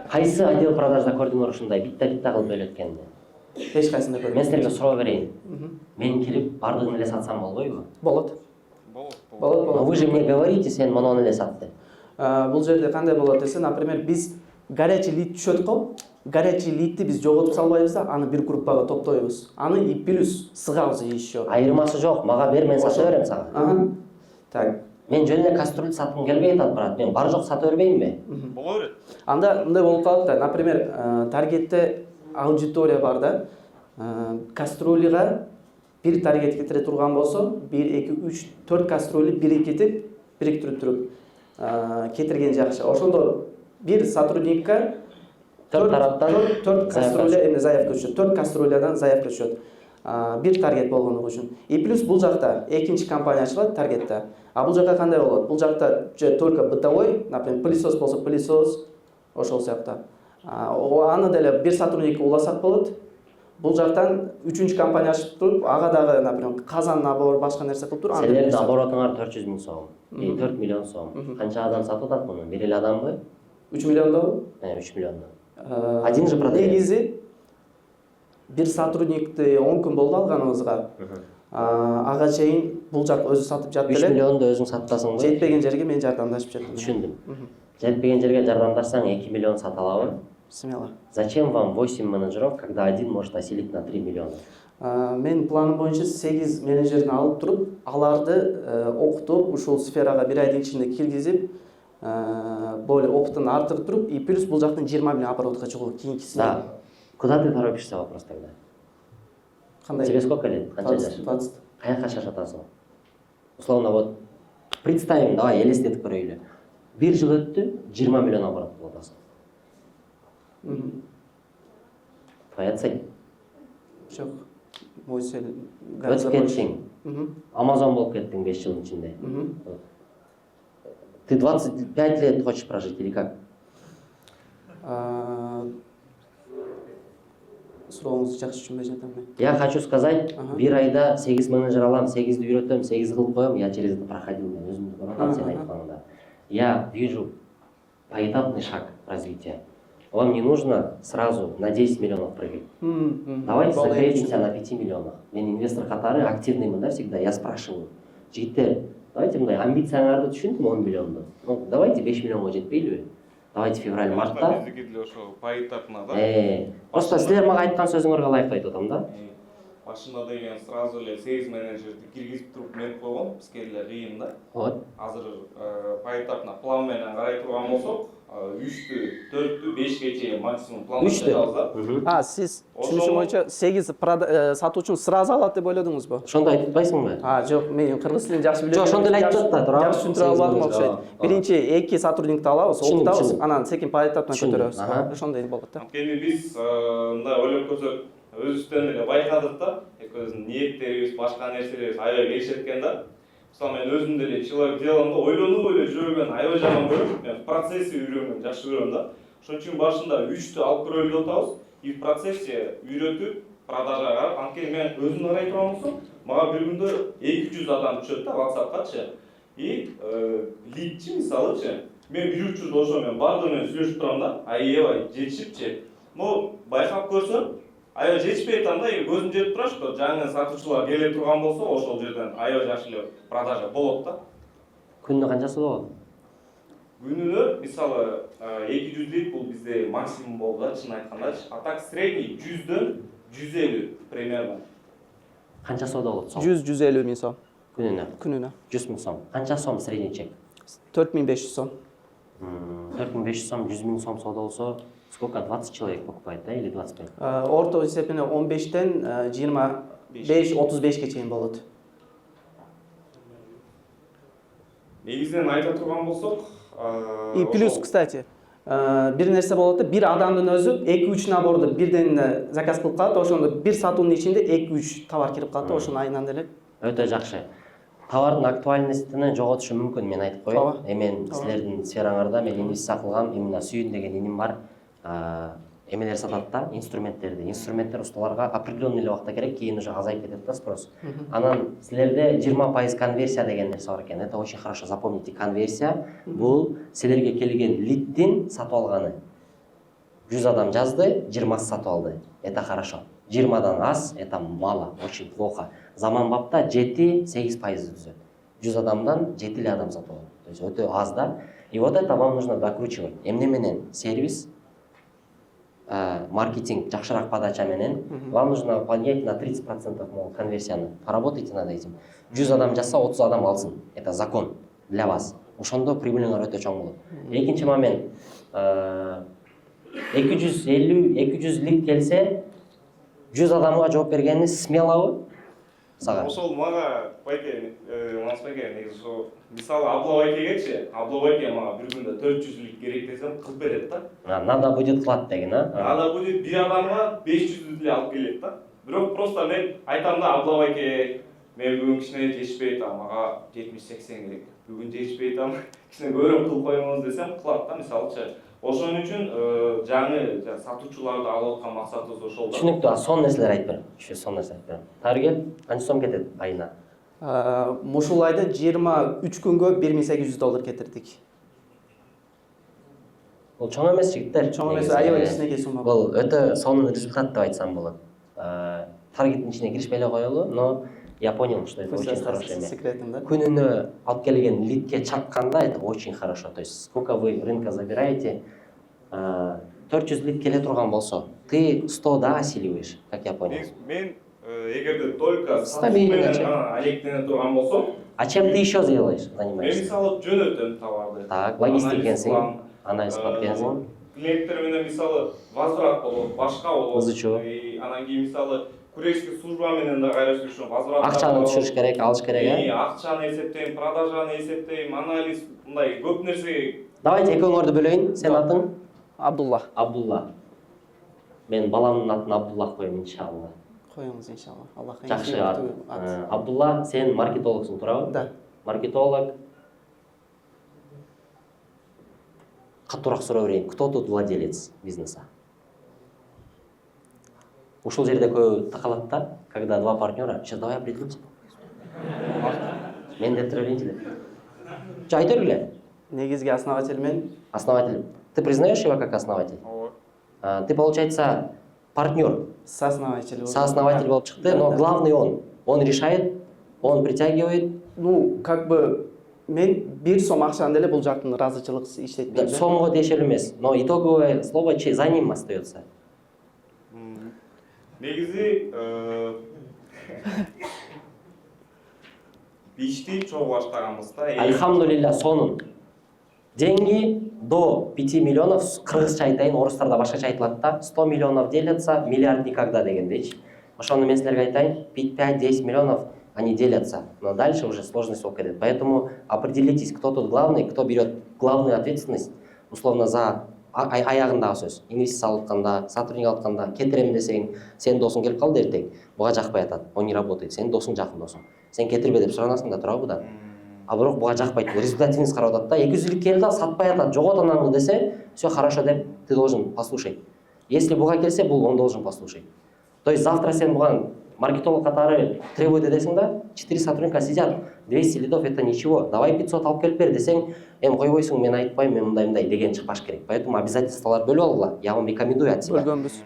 Кайсы отдел продажда көрдүңөр ушундай битта кылып бөлөткенди? Эч кайсында көрдүм. Мен силерге суроо берейин. Мен кирип бардыгын эле сатсам болбойбу? Болот. болот. Но вы же мне говорите, сен монуну эле сат деп. Бул жерде кандай болот десе, например, биз горячий лид түшөт го. Горячий лидти биз жоготуп салбайбыз да, аны бир группага топтойбуз. Аны и плюс сыгабыз еще. Айырмасы жок, мага бер, мен сата берем сага. Так. Мен жөн эле кастрюль саткым келбей атат, брат. Мен бар жок сата бербеймби? Боло берет. Анда мындай болуп калат да. Например, таргетте аудитория бар да. Кастрюльга бир таргет кетире турган болсо, 1, 2, 3, 4 кастрюль бирикетип, бириктирип туруп кетирген жакшы. Ошондо бир сотрудникка 4 тараптан 4 кастрюля заявка түшөт. 4 кастрюлядан заявка түшөт. Бир таргет болгондугу үчүн. И плюс бул жакта экинчи компания ачылат таргетте. А бул жакта кандай болот? Бул жакта же только бытовой, например, пылесос болсо пылесос, ошол сыяктуу. Аны деле бир сотрудникке уласак болот. Бул жактан үчүнчү компания ачып туруп, ага дагы, например, казан набор, башка нерсе кылып туруп, Силердин оборотуңар 400 000 сом, 4 миллион сом. Канча адам сатып атат муну? Бир эле адамбы? 3 миллиондобу? 3 миллиондон. Один же продает. Негизи бир сотрудникти 10 күн болду алганыбызга. Ага чейин бул жак өзү сатып жатты эле. 3 миллионду өзүң сатасыңбы? Жетпеген жерге мен жардамдашып жаттым. Түшүндүм. Жетпеген жерге жардамдашсаң 2 миллион сата алабы? Смело. Зачем вам 8 менеджеров, когда один может осилить на 3 миллиона? Мен планым боюнча 8 менеджерни алып туруп, аларды окутуп, ушул сферага бир айдын ичинде киргизип, более опытын артырып туруп, и плюс бул жактан 20 миллион оборотко чыгуу кийинкисинде. Да. Куда ты торопишься, вопрос тогда? Кандай? Тебе сколько лет? Канча жаш? 20. Каяка шашатасың? Условно, вот представим, давай элестетип көрөйлү. Бир жыл өттү, 20 миллион оборот болот. Твоя цель. Жоқ. Мой цель. Өтіп кеттің. Амазон болып кеттің 5 жылдың içinde. Ты 25 лет хочешь прожить или как? Сұрауыңызды жақсы түсінбей жатырмын мен. Я хочу сказать, bir ayda 8 менеджер алам, 8'ді үйретем, 8 қылып қоям, я через это проходил, мен өзімді көрдім сен айтқаныңда. Я вижу поэтапный шаг развития. Вам не нужно сразу на 10 миллионов прыгать. Давайте закрепимся на 5 миллионах. Мен инвестор қатары активныймын да всегда, я спрашиваю. Жігіттер, давайте мындай амбицияңарды түшіндім 10 миллионды. Ну, давайте 5 миллионға жетпейлі. Давайте февраль-мартта. Биздики деле ошо поэтапно да. Просто силер мага айткан сөзүңөргө ылайык айтып атам да. Башында деген сразу эле сейлс менеджерди киргизип туруп мен койгон, бизге эле кыйын да. Вот. Азыр поэтапно план менен карай турган болсок, 3-тү, 4-тү, 5ке чейин максимум пландап да. Сиз түшүнүшүм боюнча 8 сатуучуну сразу алат деп ойладыңыз ба? Ошондо айтып атпайсыңбы? Жок, мен кыргыз тилин жакшы билем. Жок, ошондо эле айтып атты, туура. Жакшы түшүндүрө албадым окшойт. Биринчи 2 сотрудникти алабыз, окутабыз, анан секин поэтапно көтөрөбүз. Ошондой болот да. Анткени биз мындай ойлоп көрсөк, өзүбүздөн эле байкадык да, экөөбүздүн ниеттерибиз, башка нерселерибиз аябай келишет экен да. Мисалы мен өзүм деле человек деломдо ойлонуп эле жүргөн аябай жаман көрөм. Мен в процессе үйрөнгөнү жакшы көрөм да. Ошон үчүн башында 3-тү алып көрөлү деп атабыз. И в процессе үйрөтүп, продажага, анткени мен өзүм карай турган болсом, мага бир күндө 200 адам түшөт да WhatsApp'качы. И лидчи мисалычы, мен 300 ошо мен бардыгы менен сүйлөшүп турам да, аябай жетишипчи. Но байкап көрсөм, аябай жетишпей атам да, көзүм жетип турат, что жаңы сатуучулар келе турган болсо, ошол жерден аябай жакшы эле продажа болот да. Күнүнө канчасы болот? Күнүнө мисалы 200 лит бул бизде максимум болду да, чын айткандачы. А так средний 100дөн 150 примерно. Канча соода болот сом? 100-150 миң сом. Күнүнө? 100 миң сом. Канча сом средний чек? 4500 сом. 4500 сом, 100 миң сом соода болсо, сколько? 20 человек покупает, да, или 25? Орто есепине 15-тен 25-35-ке чейин болот. Негизинен айта турган болсок, И плюс, кстати, бир нерсе болот да, бир адамдын өзү 2-3 наборду бирден заказ кылып калат, ошондо бир сатуунун ичинде 2-3 товар кирип калат да, ошону айынан деле. Өтө жакшы. Товардын актуальностун жоготушу мүмкүн, мен айтып коеюн. Мен силердин сфераңарда мен инвестиция кылгам, именно Сүйүн деген иним бар. Эмелер сатат да, инструменттерди. Инструменттер усталарга определенный эле убакта керек, кийин уже азайып кетет да спрос. Анан силерде 20% конверсия деген нерсе бар экен. Это очень хорошо запомните. Конверсия бул силерге келген лиддин сатып алганы. 100 адам жазды, 20 сатып алды. Это хорошо. 20-дан аз, это мало, очень плохо. Заманбапта 7-8% түзөт. 100 адамдан 7 адам сатып алат. То есть өтө аз да. И вот это вам нужно докручивать. Эмне менен сервис, маркетинг, жакшыраак подача менен вам нужно поднять на 30% конверсияны. Поработайте над этим. 100 адам жазса 30 адам алсын. Это закон для вас. Ошондо прибылиңер өтө чоң болот. Экинчи момент, 250-200 лид келсе, 100 адамга жооп бергени смелобу? Сага. Ошол мага байке, Манасбайке, негизи ошо мисалы Аблабайкегечи, Аблабайке мага бир күндө 400 лит керек десем кылып берет да. Надо будет кылат деген, а? Надо будет бир адамга 500 лит алып келет да. Бирок просто мен айтам да, Аблабайке, мен бүгүн кичине жетишпей атам, мага 70-80 керек. Бүгүн жетишпей атам, кичине көбүрөөк кылып коюңуз десем кылат да, мисалычы. Ошон үчүн жаңы сатуучуларды алып аткан максатыбыз ошол да. Түшүнүктүү, сон нерселер айтып берем. Сон нерсе айтып берем. Таргет канча сом кетет айына? Ушул айда 23 күнгө $1800 кетирдик. Бул чоң эмес жигиттер. Чоң эмес, аябай кичинекей сумма. Бул өтө сонун результат деп айтсам болот. Таргеттин ичине киришпей эле коелу, но я понял, что это очень хорошо. Секретин да. Күнүнө алып келген лидке чакканда это очень хорошо. То есть сколько вы рынка забираете, 400 лид келе турган болсо, ты 100 да осиливаешь, как я понял. Мен эгерде только сатуу менен алектене турган болсом, а чем ты еще делаешь, мен занимаешься? мисалы жөнөтөм товарды. Так, логистикенсиң, анализ кылгансың. Клиенттер менен мисалы возврат болот, башка болот. Ызычуу. Анан кийин мисалы курьерский служба менен да кайра сүйлөшөм, возврат. Акчаны түшүрүш керек, алыш керек, Акчаны эсептейм, продажаны эсептейм, анализ, мындай көп нерсе. Давайте экөөңөрдү бөлөйүн. Сен атың? Абдулла. Абдулла. мен баламдын атын Абдулла коем иншалла. Коюңуз иншалла. Аллах Жакшы ат. Абдулла, сен маркетологсуң, туурабы? Да. Маркетолог. Катуураак суроо берейин. Кто тут владелец бизнеса? Ушул жерде көп такалат да, когда два партнера, сейчас давай определимся. Мен деп тура берейинчи деп. Жо айта бергиле. Негизги основатель мен. Основатель. Ты признаешь его как основатель? Ты, получается, партнер. Сооснователь. Сооснователь болуп чыкты, но главный он. Он решает, он притягивает. Ну, как бы мен бир сом акчаны деле бул жактын ыраазычылыксыз иштетпейм. Сомго дешел эмес, но итоговое слово за ним остается. Негизи ишти чогуу баштаганбызда Альхамдулилля, сонун. Деньги до 5 миллионов, кыргызча айтайын, орыстарда башкача айтылат да, 100 миллионов делятся, миллиард никогда дегендейчи. Ошону мен силерге айтайын, 5-10 миллионов они делятся, но дальше уже сложность болуп кетет. Поэтому определитесь, кто тут главный, кто берет главную ответственность, условно, за аягындагы сөз. Инвестиция алып атканда, сотрудник алып атканда, кетирем десең, сенин досуң келип калды эртең, буга жакпай атат, он не работает, сенин досуң жакын досуң. Сен кетирбе деп суранасың да, туурабы да. А бирок буга жакпайт, результативность карап атат да, 200 келди да, сатпай атат, жогот анан десе, все хорошо деп, ты должен послушать. Если буга келсе, бул он должен послушать. То есть завтра сен буган маркетолог катары требует десең да, 4 сотрудника сидят, 200 лидов это ничего, давай 500 алып келип бер десең, койбойсуң, мен айтпайм, мен мындай деген чыкпаш керек. Поэтому обязательстволар бөлүп алгыла. Я вам рекомендую от себя.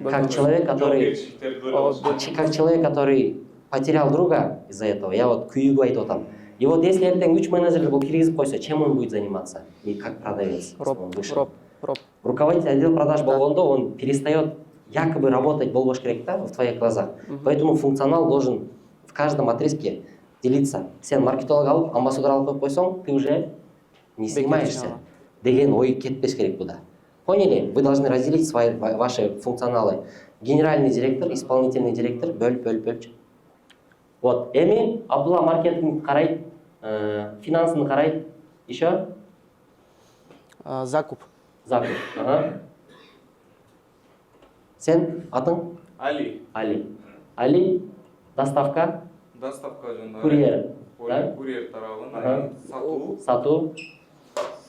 Как человек, который потерял друга из-за этого, я вот күйүгү айтып атам. И вот если эртең 3 менеджер бул киргизип койсо, чем он будет заниматься? И как продавец? Руководитель отдела продаж болгондо, он перестает якобы работать болбош керек да, в твоих глазах. Поэтому функционал должен в каждом отрезке делиться. Сен маркетолог алып, амбассадор алып коюп койсоң, ты уже не снимаешься. Деген ой кетпеш керек буда. Поняли? Вы должны разделить ваши функционалы. Генеральный директор, исполнительный директор, бөлүп. Вот, эми Абдулла маркетинг карайт, финансын карайт, еще? Закуп. Закуп. Ага. Сен атың? Али. Али, доставка? Доставка жөнүндө. Курьер. Курьер тарабынан Сатуу.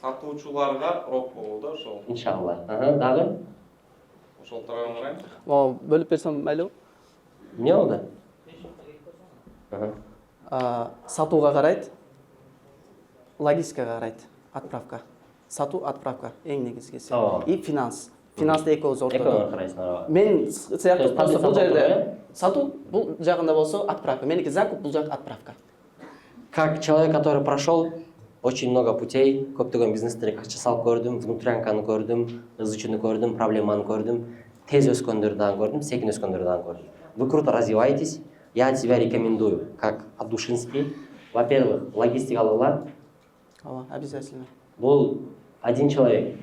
Сатуучуларга рок болду ошол. Иншалла. Дагы? Ошол тарабын карайм. Бөлүп берсем майлыбы? Эмне болду? Сатууга карайт, логистикага карайт, отправка. Сатуу, отправка эң негизгиси. И финанс. Финансты экөөбүз ортодо. Экөөнү карайсың. Мен сыяктуу просто бул жерде сатуу бул жагында болсо отправка. Меники закуп, бул жак отправка. Как человек, который прошел очень много путей, көптөгөн бизнестерге акча салып көрдүм, внутрянканы көрдүм, ызычууну көрдүм, проблеманы көрдүм, тез өскөндөрдү дагы көрдүм, секин өскөндөрдү дагы көрдүм. Вы круто развиваетесь. Я от себя рекомендую, как Адушинский. Во-первых, логистика алгыла. Обязательно. Бул один человек.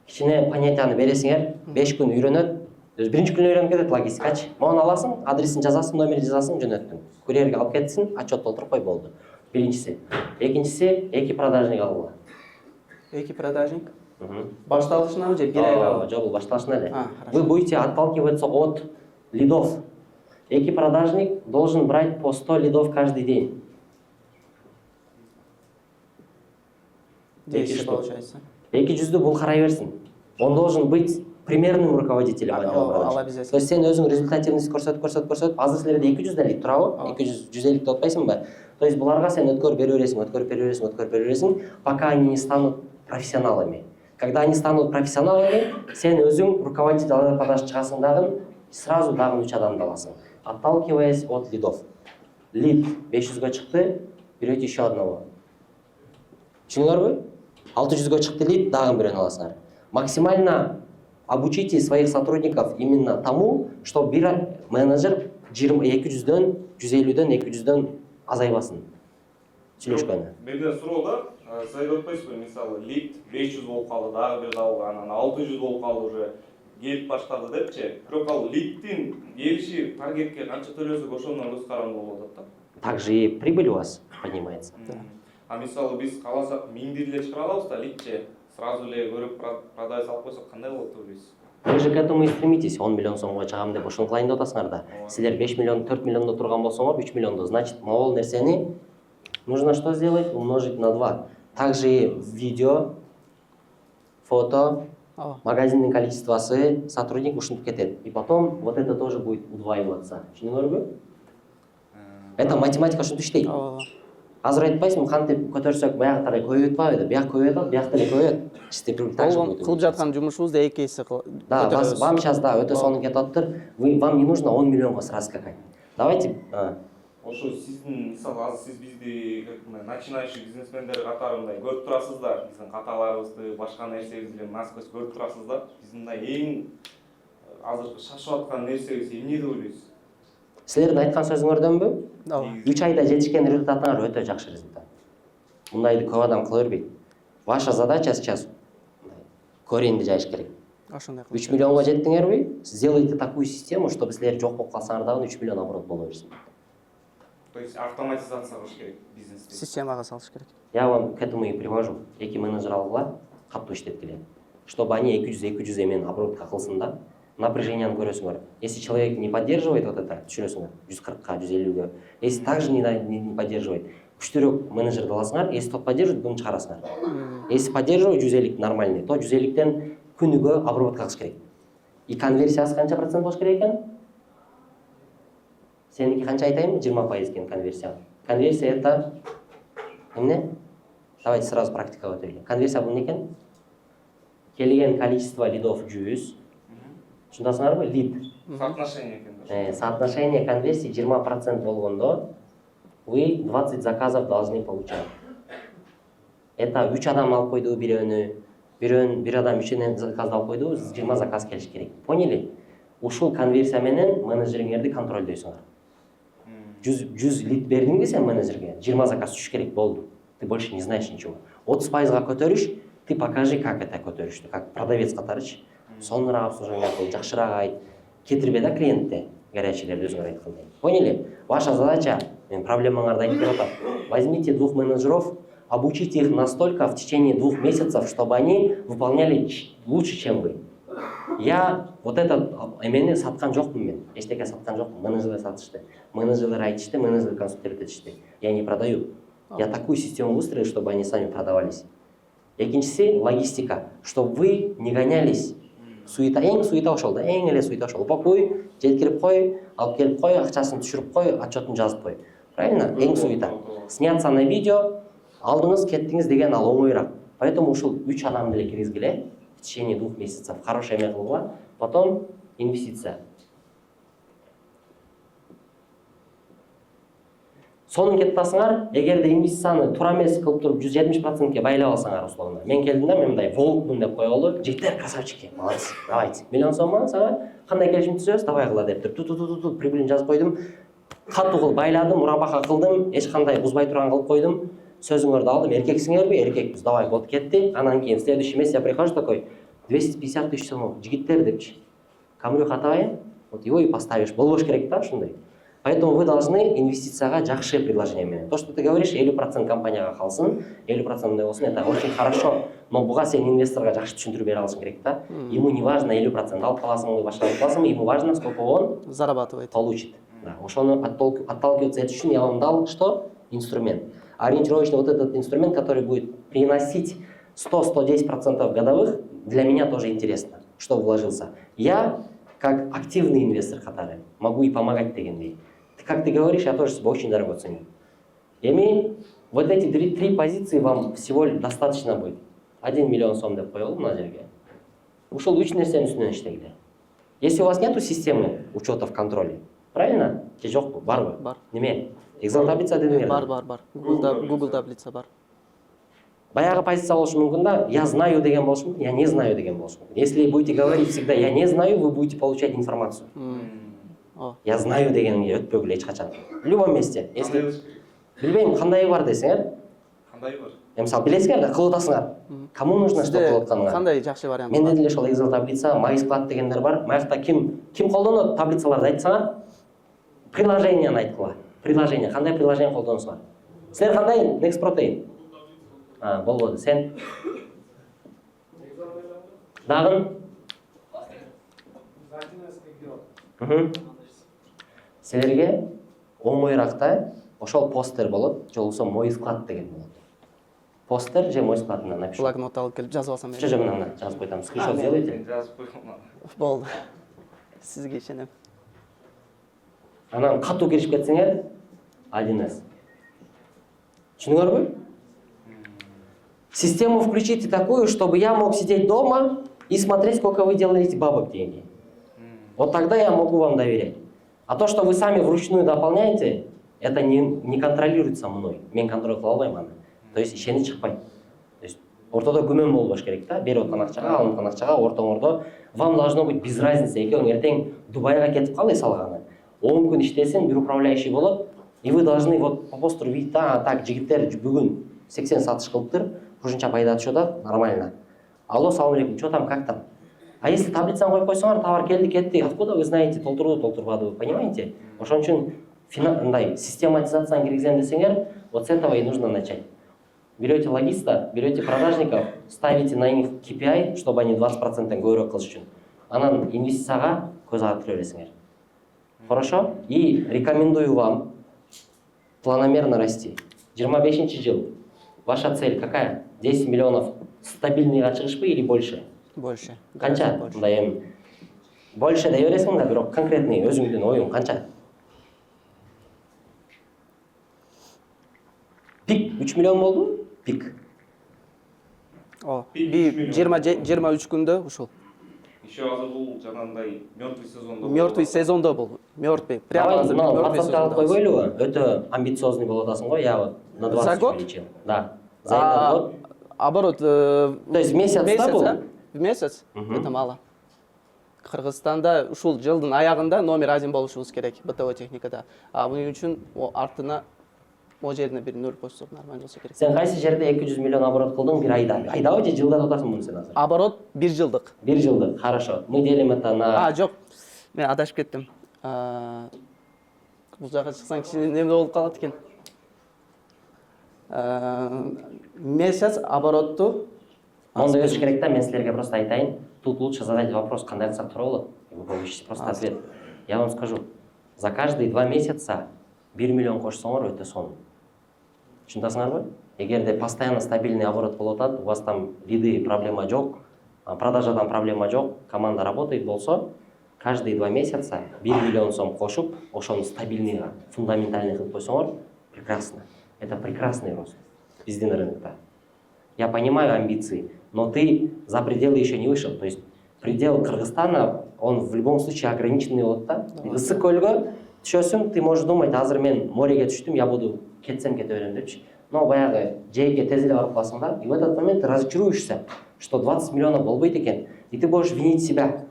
Кичине понятияны бересиңер, 5 күн үйрөнөт. Биринчи күнү үйрөнүп кетет логистикачы. Могуну аласың, адресин жазасың, номерин жазасың, жөнөттүң. Курьерге алып кетсин, отчет толтуруп кой болду. Биринчиси. Экинчиси, эки продажник алгыла. Эки продажник? Башталышынан же бир айга? Жок, бул башталышынан эле. Вы будете отталкиваться от лидов. Эки продажник должен брать по 100 лидов каждый день. 10 получается. 200 бул карай берсин. Он должен быть примерным руководителем отдела продаж. То есть сен өзүң результативность көрсөтүп, азыр силерде 200 лид турабы? 200, 150 деп атпайсыңбы? То есть буларга сен өткөрүп бере бересиң, пока они не станут профессионалами. Когда они станут профессионалами, сен өзүң руководитель отдела продаж чыгасың дагы, сразу дагы 3 адамды аласың. Отталкиваясь от лидов. Лид 500-га чыкты, берет еще одного. Түшүнүңөрбү? 600-га чыкты лид, дагы бирөөнү аласыңар. Максимально обучите своих сотрудников именно тому, что бир менеджер 200-дөн, 150-дөн, 200-дөн азайбасын. Сүйлөшкөнү. Менден суроо да, сиз айтып атпайсызбы, мисалы, лид 500 болуп калды, дагы бир дабыл, анан 600 болуп калды уже. Келип баштады депчи. Бирок ал лидтин келиши таргетке канча төлөсөк ошондон көз каранды болуп атат да. Также и прибыль у вас поднимается. А мисалы биз кааласак 1000 эле чыгара алабыз да лидчи сразу эле көрүп продавец алып койсок кандай болот деп ойлойсуз? Вы же к этому и стремитесь. 10 миллион сомго чыгам деп ошону кылайын деп атасыңар да. Силер 5 миллион, 4 миллиондо турган болсоңор, 3 миллиондо, значит, могул нерсени нужно что сделать? Умножить на 2. Также и видео, фото, магазиндин количествосы, сотрудник ушинтип кетет. И потом вот это тоже будет удваиваться. Түшүнүңөрбү? Это математика ушинтип иштейт. Азыр айтпайсың, кантип көтөрсөк баягы тарай көбөйөт атпайбы? Бияк көбөйөт, бияк деле көбөйөт. Кылып жаткан жумушубузду эки эсе Да, вам сейчас, да, өтө сонун кетип атыптыр. Вам не нужно 10 миллионго сразу скакать. Давайте. Ошо сиздин мисалы азыр сиз бизди начинающий бизнесмендер катарында көрүп турасыздар. Биздин каталарыбызды, башка нерсебизди насквозь көрүп турасыздар. Биздин мындай эң азыркы шашып аткан нерсебиз эмне деп ойлойсуз? Силердин айткан сөзүңөрдөнбү? 3 айда жетишкен результатыңар өтө жакшы результат. Мындайды көп адам кыла бербейт. Ваша задача сейчас коренди жайыш керек. 3 миллионго жеттиңерби? Сделайте такую систему, чтобы силер жок болуп калсаңар дагы 3 миллион оборот боло берсин. То есть автоматизация кылыш керек бизнести. Системага салыш керек. Я вам к этому и привожу. Эки менеджер алгыла, каттуу иштеткиле. Чтобы они 200 эмен оборотка кылсын да. Напряжением көрөсүңөр. Если человек не поддерживает вот это, түшүнөсүңөр, 140-ка, 150-ге. Если также не поддерживает, 3 менеджерди аласыңар, если тот поддерживает, буну чыгарасыңар. Если поддерживает 150 нормальный, то 150-тен күнүгө оборотка кылыш керек. И конверсиясы канча процент болуш керек экен? Сеники канча айтайын? 20% экен конверсия. Конверсия это эмне? Давайте сразу практикага өтөлү. Конверсия бул эмне экен? Келген количество лидов 100. Түшүндүңүзбү? Лид. Соотношение экен. Соотношение конверсии 20% болгондо вы 20 заказов должны получать. Это 3 адам алып койду бир адам 3 заказ алып койду, 20 заказ келиш керек. Поняли? Ушул конверсия менен менеджериңерди контролдойсуңар. 100 лид бердиңби сен менеджерге, 20 заказ түшүш керек болду. Ты больше не знаешь ничего. 30%га көтөрүш, ты покажи, как это көтөрүштү, как продавец катарычы. Сонураак обслуживание кыл, жакшыраак айт. Кетирбе да клиентти, горячийлерди өзүңөр айткандай. Поняли? Ваша задача, мен проблемаңарды айтып берип атам. Возьмите 2 менеджеров, обучите их настолько в течение 2 месяцев, чтобы они выполняли лучше, чем вы. Я вот это эмени саткан жокмун мен. Эчтеке саткан жокмун. Менеджерлер сатышты. Менеджерлер айтышты, менеджерлер консультировать этишти. Я не продаю. Я такую систему выстроил, чтобы они сами продавались. Экинчиси логистика, чтобы вы не гонялись. Суета ошол да, эң эле суета ошол. Упакуй, жеткирип кой, алып келип кой, акчасын түшүрүп кой, отчетун жазып кой. Правильно? Эң суета. Сняться на видео, алдыңыз, кеттиңиз деген ал оңоюраак. Поэтому ушул 3 адамды эле киргизгиле в течение 2 месяцев. Хорошая эме кылгыла, потом инвестиция. Сонун кетип атасыңар, эгерде инвестицияны туура эмес кылып туруп 170%ке байлап алсаңар условно. Мен келдим да, мен мындай волкмун деп койголу, жигиттер красавчики, молодец, давайте. Миллион сомго сага кандай келишим түзөбүз, давай кыла деп туруп прибылин жазып койдум. Катуу кылып байладым, урабака кылдым, эч кандай бузбай турган кылып койдум. Сөзүңөрдү алдым, эркексиңерби? Эркекпиз, давай, болуп кетти. Анан кийин следующий месяц я прихожу такой, 250 тысяч сом, жигиттер депчи. Камрю катабайын, вот его и поставишь. Болбош керек да, ушундай. Поэтому вы должны инвестицияга жакшы предложение менен. То, что ты говоришь, 50% компанияга калсын, 50% мындай болсун, это очень хорошо. Но буга сен инвесторго жакшы түшүндүрүп бере алышың керек да. Ему не важно 50% алып каласыңбы, башка алып каласыңбы, ему важно, сколько он зарабатывает, получит. Да. Ошону отталкиваться этим үчүн я вам дал что? Инструмент. Ориентировочно вот этот инструмент, который будет приносить 100-110% годовых, для меня тоже интересно, что вложился. Я, как активный инвестор катары, могу и помогать дегендей. Как ты говоришь, я тоже себя очень дорого ценю. Вот эти 3 позиции вам всего достаточно будет. 1 миллион сом деп коелу мына жерге. Ушул 3 нерсенин үстүнөн иштегиле. Если у вас нету системы учета в контроле, правильно? Же жокпу? Барбы? Бар. Неме? Excel таблица дедиңер? Бар. Google таблица бар. Баягы позиция болушу мүмкүн да, я знаю деген болушу мүмкүн, я не знаю деген болушу мүмкүн. Если будете говорить всегда я не знаю, вы будете получать информацию. Я знаю дегенге өтпөгүлө эч качан. В любом месте. Если билбейм кандай бар десеңер, кандай бар? Мисалы билесиңер да кылып атасыңар. Кому нужно что кылып атканыңар? Кандай жакшы вариант? Менде деле ошол Excel таблица, MySQL дегендер бар. Маякта ким колдонот таблицаларды айтсаңар, приложениени айткыла. Приложение, кандай приложение колдоносуңар? Силер кандай Next Protein? Болбоду. Сен? Дагы? Силерге оңойракта ошол постер болот, же болбосо мой склад деген болот. Постер же мой склад менен напишу. Блокнот алып келип жазып алсам Жо мына жазып койтам. Скриншот сделайте. жазып койгон. болду. Сизге ишенем. Анан катуу кирип кетсеңер 1С. Түшүнүңөрбү? Систему включите такую, чтобы я мог сидеть дома и смотреть, сколько вы делаете бабок деньги. Вот тогда я могу вам доверять. А то, что вы сами вручную дополняете, это не контролируется мной. Мен контроль кыла албайм аны. То есть ишени чыкпайт. То есть ортодо күмөн болбош керек да. Бери аткан акчага, алынган акчага ортоңордо вам должно быть без разницы. Экөөң эртең Дубайга кетип кал эс алганы. 10 күн иштесең, бир управляющий болот, и вы должны вот по постеру видеть, так, жигиттер бүгүн 80 сатыш кылыптыр, ушунча пайда түшөт, нормально. Алло, салам алейкум, что там, как там? А если таблицаны коюп койсоңор, товар келди, кетти, откуда вы знаете, толтурду, толтурбады, понимаете? Ошон үчүн мындай систематизацияны киргизем десеңер, вот с этого и нужно начать. Берете логиста, берете продажников, ставите на них KPI, чтобы они 20% көбүрөөк кылыш үчүн. Анан инвестицияга көз ачтыра бересиңер. Хорошо? И рекомендую вам планомерно расти. 25-ші жыл. Ваша цель какая? 10 миллионов стабильныйга чыгышпы или больше? Больше. Канча? Мындай эми больше дей бересиң да, бирок конкретный өзүңдүн оюң канча? Пик 3 миллион болду? Пик. О, 23 күндө ушул. Еще азыр бул жанагындай мертвый сезондо. Мертвый сезондо бул. Мертвый. Прямо азыр мертвый сезондо. Алып койбойлубу? Өтө амбициозный болуп атасың го, я вот на 20 За год? увеличил. Да. За этот год. Оборот. То есть месяц, да, был? В месяц? Это мало. Кыргызстанда ушул жылдын аягында номер 1 болушубуз керек БТО техникада. А буның үчүн артына о жерине бир нөл койсок нормально болсо керек. Сен кайсы жерде 200 миллион оборот кылдың бир айда? Айдабы же жылда атасың муну сен азыр? Оборот 1 жылдык. 1 жылдык. Хорошо. Мы делим это на... Жок. Мен адашып кеттим. Бул жака чыксаң кичине неме болуп калат экен. Месяц оборотту Мондай өсүш керек да, мен силерге просто айтайын. Тут лучше задать вопрос, кандай кылсак туура болот. Вы получите просто ответ. Я вам скажу. За каждые 2 месяца 1 миллион кошсоңор өтө сонун. Түшүндүңөрбү? Эгерде постоянно стабильный оборот болуп атат, у вас там лиды проблема жок, продажадан проблема жок, команда работает болсо, каждые 2 месяца 1 миллион сом кошуп, ошону стабильныйга, фундаментальный кылып койсоңор, прекрасно. Это прекрасный рост биздин рынокта. Я понимаю амбиции, но ты за пределы еще не вышел. То есть предел Кыргызстана, он в любом случае ограниченный болот да. Ысык көлгө түшөсүң, ты можешь думать, азыр мен мореге түштүм, я буду кетсем кете берем депчи. Но баягы жээкке тез эле барып каласың да, и в этот момент ты разочаруешься, что 20 миллионов болбойт экен, и ты будешь винить себя.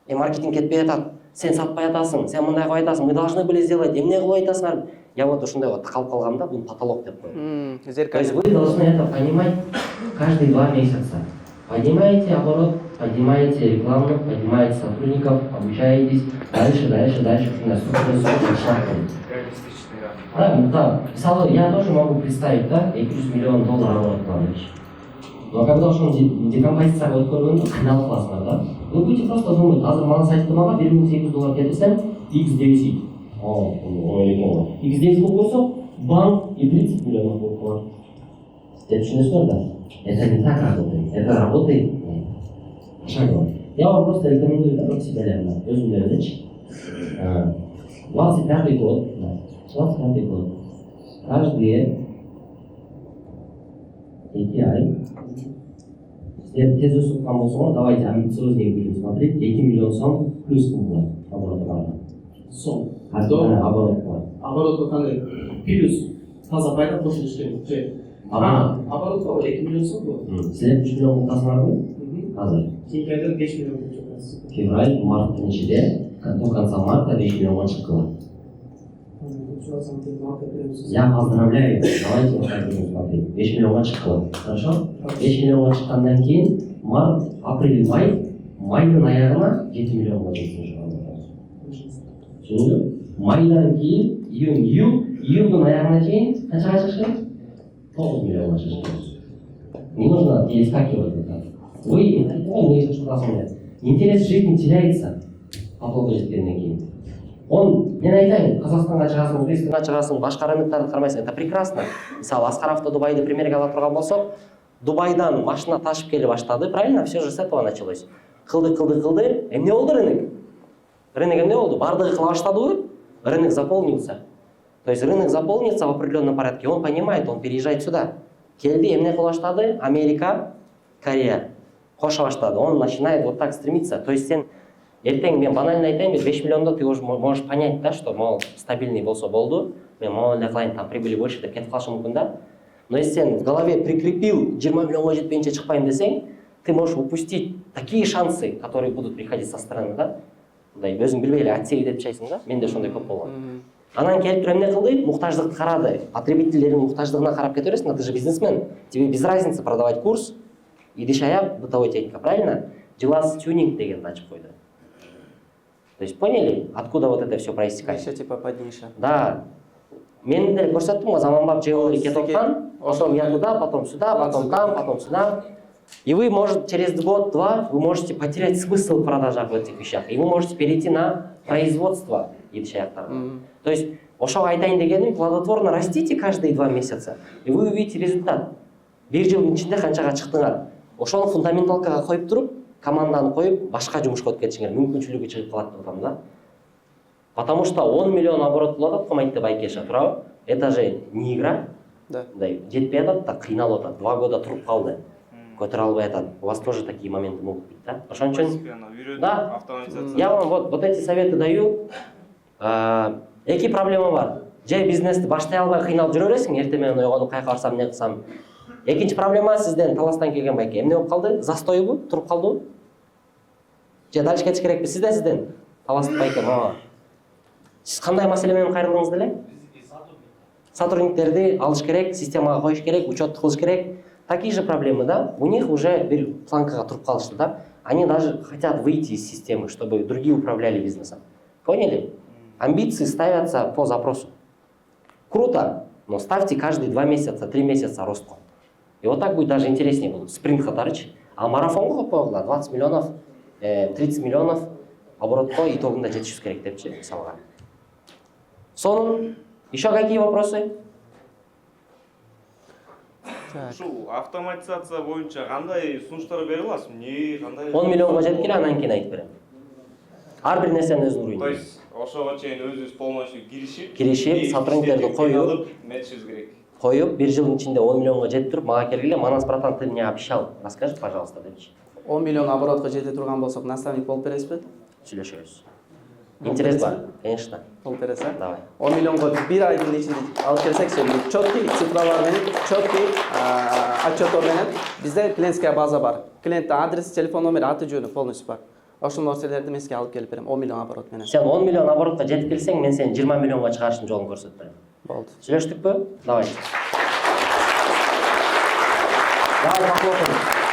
Маркетинг кетпей атат, сен сатпай атасың, сен мындай кылып атасың, мы должны были сделать, эмне кылып атасыңар? Я вот ушундай вот такалып калгам да, бул потолок деп коем. То есть вы должны это понимать каждые 2 месяца. Поднимаете оборот, поднимаете рекламу, поднимаете сотрудников, обучаетесь, дальше, да, мисалы, я тоже могу представить, да, 200 миллион долларов оборот планыш. Но когда ошону декомпозицияга өткөргөндө кыйналып каласыңар да. Вы будете просто думать, азыр мага сайтты мага $1800 кетирсем, X10. X10 болуп койсо, банк и 30 миллионов болуп калат. Деп түшүнөсүңөр да? Это не так работает. Это работает шагово. Я вам просто рекомендую так себя левно. Өзүңөрдүчү. 25-й год. 25-й год. Каждые 2 ай. Силер тез өсүп аткан болсоңор, давайте амбициознее будем смотреть. 2 миллион сом плюс кылгыла. Оборот бар. Сом. Оборот бар. Оборот кандай? Плюс. Таза пайда кошулуш керек. Оборот 2 миллион сом болот. Силер 3 миллион кыласыңарбы? Азыр. Сентябрь 5 миллион болот. Февраль, март нечеде, до конца марта 5 миллионга чыккыла. Я поздравляю, давайте вот так будем смотреть. 5 миллионга чыккыла. Хорошо? 5 миллионга чыккандан кийин март, апрель, майдын аягына 7 миллионга жетсин. Түшүндүңбү? Майдан кийин июлдун аягына чейин канчага чыгыш керек? 9 миллионга чыгыш керек. Не нужно перескакивать. Вы интерес жизни теряется. потолго жеткенден кийин. Мен айтайын, Казакстанга чыгасың, Өзбекстанга чыгасың, башка рыноктарды кармайсың, это прекрасно. Мисалы Аскаровду Дубайды примерге ала турган болсок, Дубайдан машина ташып келе баштады, правильно? Все же с этого началось. Кылды. Эмне болду рынок? Рынок эмне болду? Бардыгы кыла баштадыбы? Рынок заполнился. То есть рынок заполнится в определенном порядке, он понимает, он переезжает сюда. Келди, эмне кыла баштады? Америка, Корея. Коша баштады. Он начинает вот так стремиться. То есть сен ертең мен банально айтайын, 5 миллионда ты уже можешь понять, да, что мол стабильный болсо болду, мен мол эле кылайын, там прибыли больше деп кетип калышы мүмкүн да. Но если сен в голове прикрепил 20 миллионга жетпейинче чыкпайм десең, ты можешь упустить такие шансы, которые будут приходить со стороны, да. Мындай өзүң билбей эле отсеять этип чайсың да. Менде ошондой көп болгон. Анан келип туруп эмне кылды? Муктаждыкты карады. Потребительдердин муктаждыгына карап кете бересиң, ты же бизнесмен. Тебе без разницы продавать курс, идиш аяк, бытовой техника, правильно? Джелас тюнинг дегенди ачып койду. То есть поняли, откуда вот это все проистекает? Еще типа под ниша. Да. Мен деле көрсөттүм го, заманбап жебери кетип аткан. Потом я туда, потом сюда, потом там, потом сюда. И вы, может, через год-два вы можете потерять смысл в продажах в этих вещах. И вы можете перейти на производство идиш аяктарга. То есть, ошого айтайын дегеним, плодотворно растите каждые 2 месяца, и вы увидите результат. 1 жылдын ичинде канчага чыктыңар. Ошону фундаменталкага коюп туруп, команданы коюп, башка жумушка өтүп кетишиңер мүмкүнчүлүгү чыгып калат деп атам да. Потому что 10 миллион оборот кылып атат, комайтты Байкеша, туурабы? Это же не игра. Да. Жетпей атат да, кыйналып атат. 2 года туруп калды. Көтөрө албай атат. У вас тоже такие моменты могут быть, да? Ошон үчүн да, я вам вот эти советы даю. Эки проблема бар. Же бизнести баштай албай кыйналып жүрө бересиң, эртең менен ойгонуп каяка барсам, эмне кылсам. Экинчи проблема сизден Таластан келген Байке. Эмне болуп калды? Застойбу? Туруп калдыбы? Же дальше кетиш керекпи сизден? Талас Байке, сиз кандай маселе менен кайрылдыңыз деле? Сотрудниктерди алыш керек, системага коюш керек, учет кылыш керек. Такие же проблемы, да? У них уже бир планкага туруп калышты, да? Они даже хотят выйти из системы, чтобы другие управляли бизнесом. Поняли? Амбиции ставятся по запросу. Круто, но ставьте каждые 2 месяца, 3 месяца ростку. И вот так будет даже интереснее будут. Спринт катарыч. А марафонга коюла 20 миллионов, 30 миллионов оборотко итогунда жетишибиз керек депчи мисалга. Сонун, еще какие вопросы? Ушул автоматизация боюнча кандай сунуштар бере аласыз? Эмне, кандай? 10 миллионго жеткиле, анан кийин айтып берем. Ар бир нерсени өзүнүн То уруйунда. есть, ошого чейин өзүбүз полностью киришип, сотрудниктерди коюп, метишибиз керек. коюп, 1 жылдын ичинде 10 миллионго жетип туруп, мага келгиле, Манас братан, ты мне обещал. Расскажи, пожалуйста, депчи. 10 миллион оборотко жете турган болсок, наставник болуп бересизби? Сүйлөшөбүз. Интерес бар, конечно. Болуп бересиз, а? Давай. 10 миллионго 1 айдын ичинде алып келсек, четкий цифралар менен, четкий отчеттор менен бизде клиентская база бар. Клиенттин адреси, телефон номери, аты жөнү полностью бар. Ошол нерселерди мен сизге алып келип берем 10 миллион оборот менен. Сен 10 миллион оборотко жетип келсең, мен сени 20 миллионго чыгарыштын жолун көрсөтүп берем. Болду. Сүйлөштүкпү? Давай. Давай, похлопаем.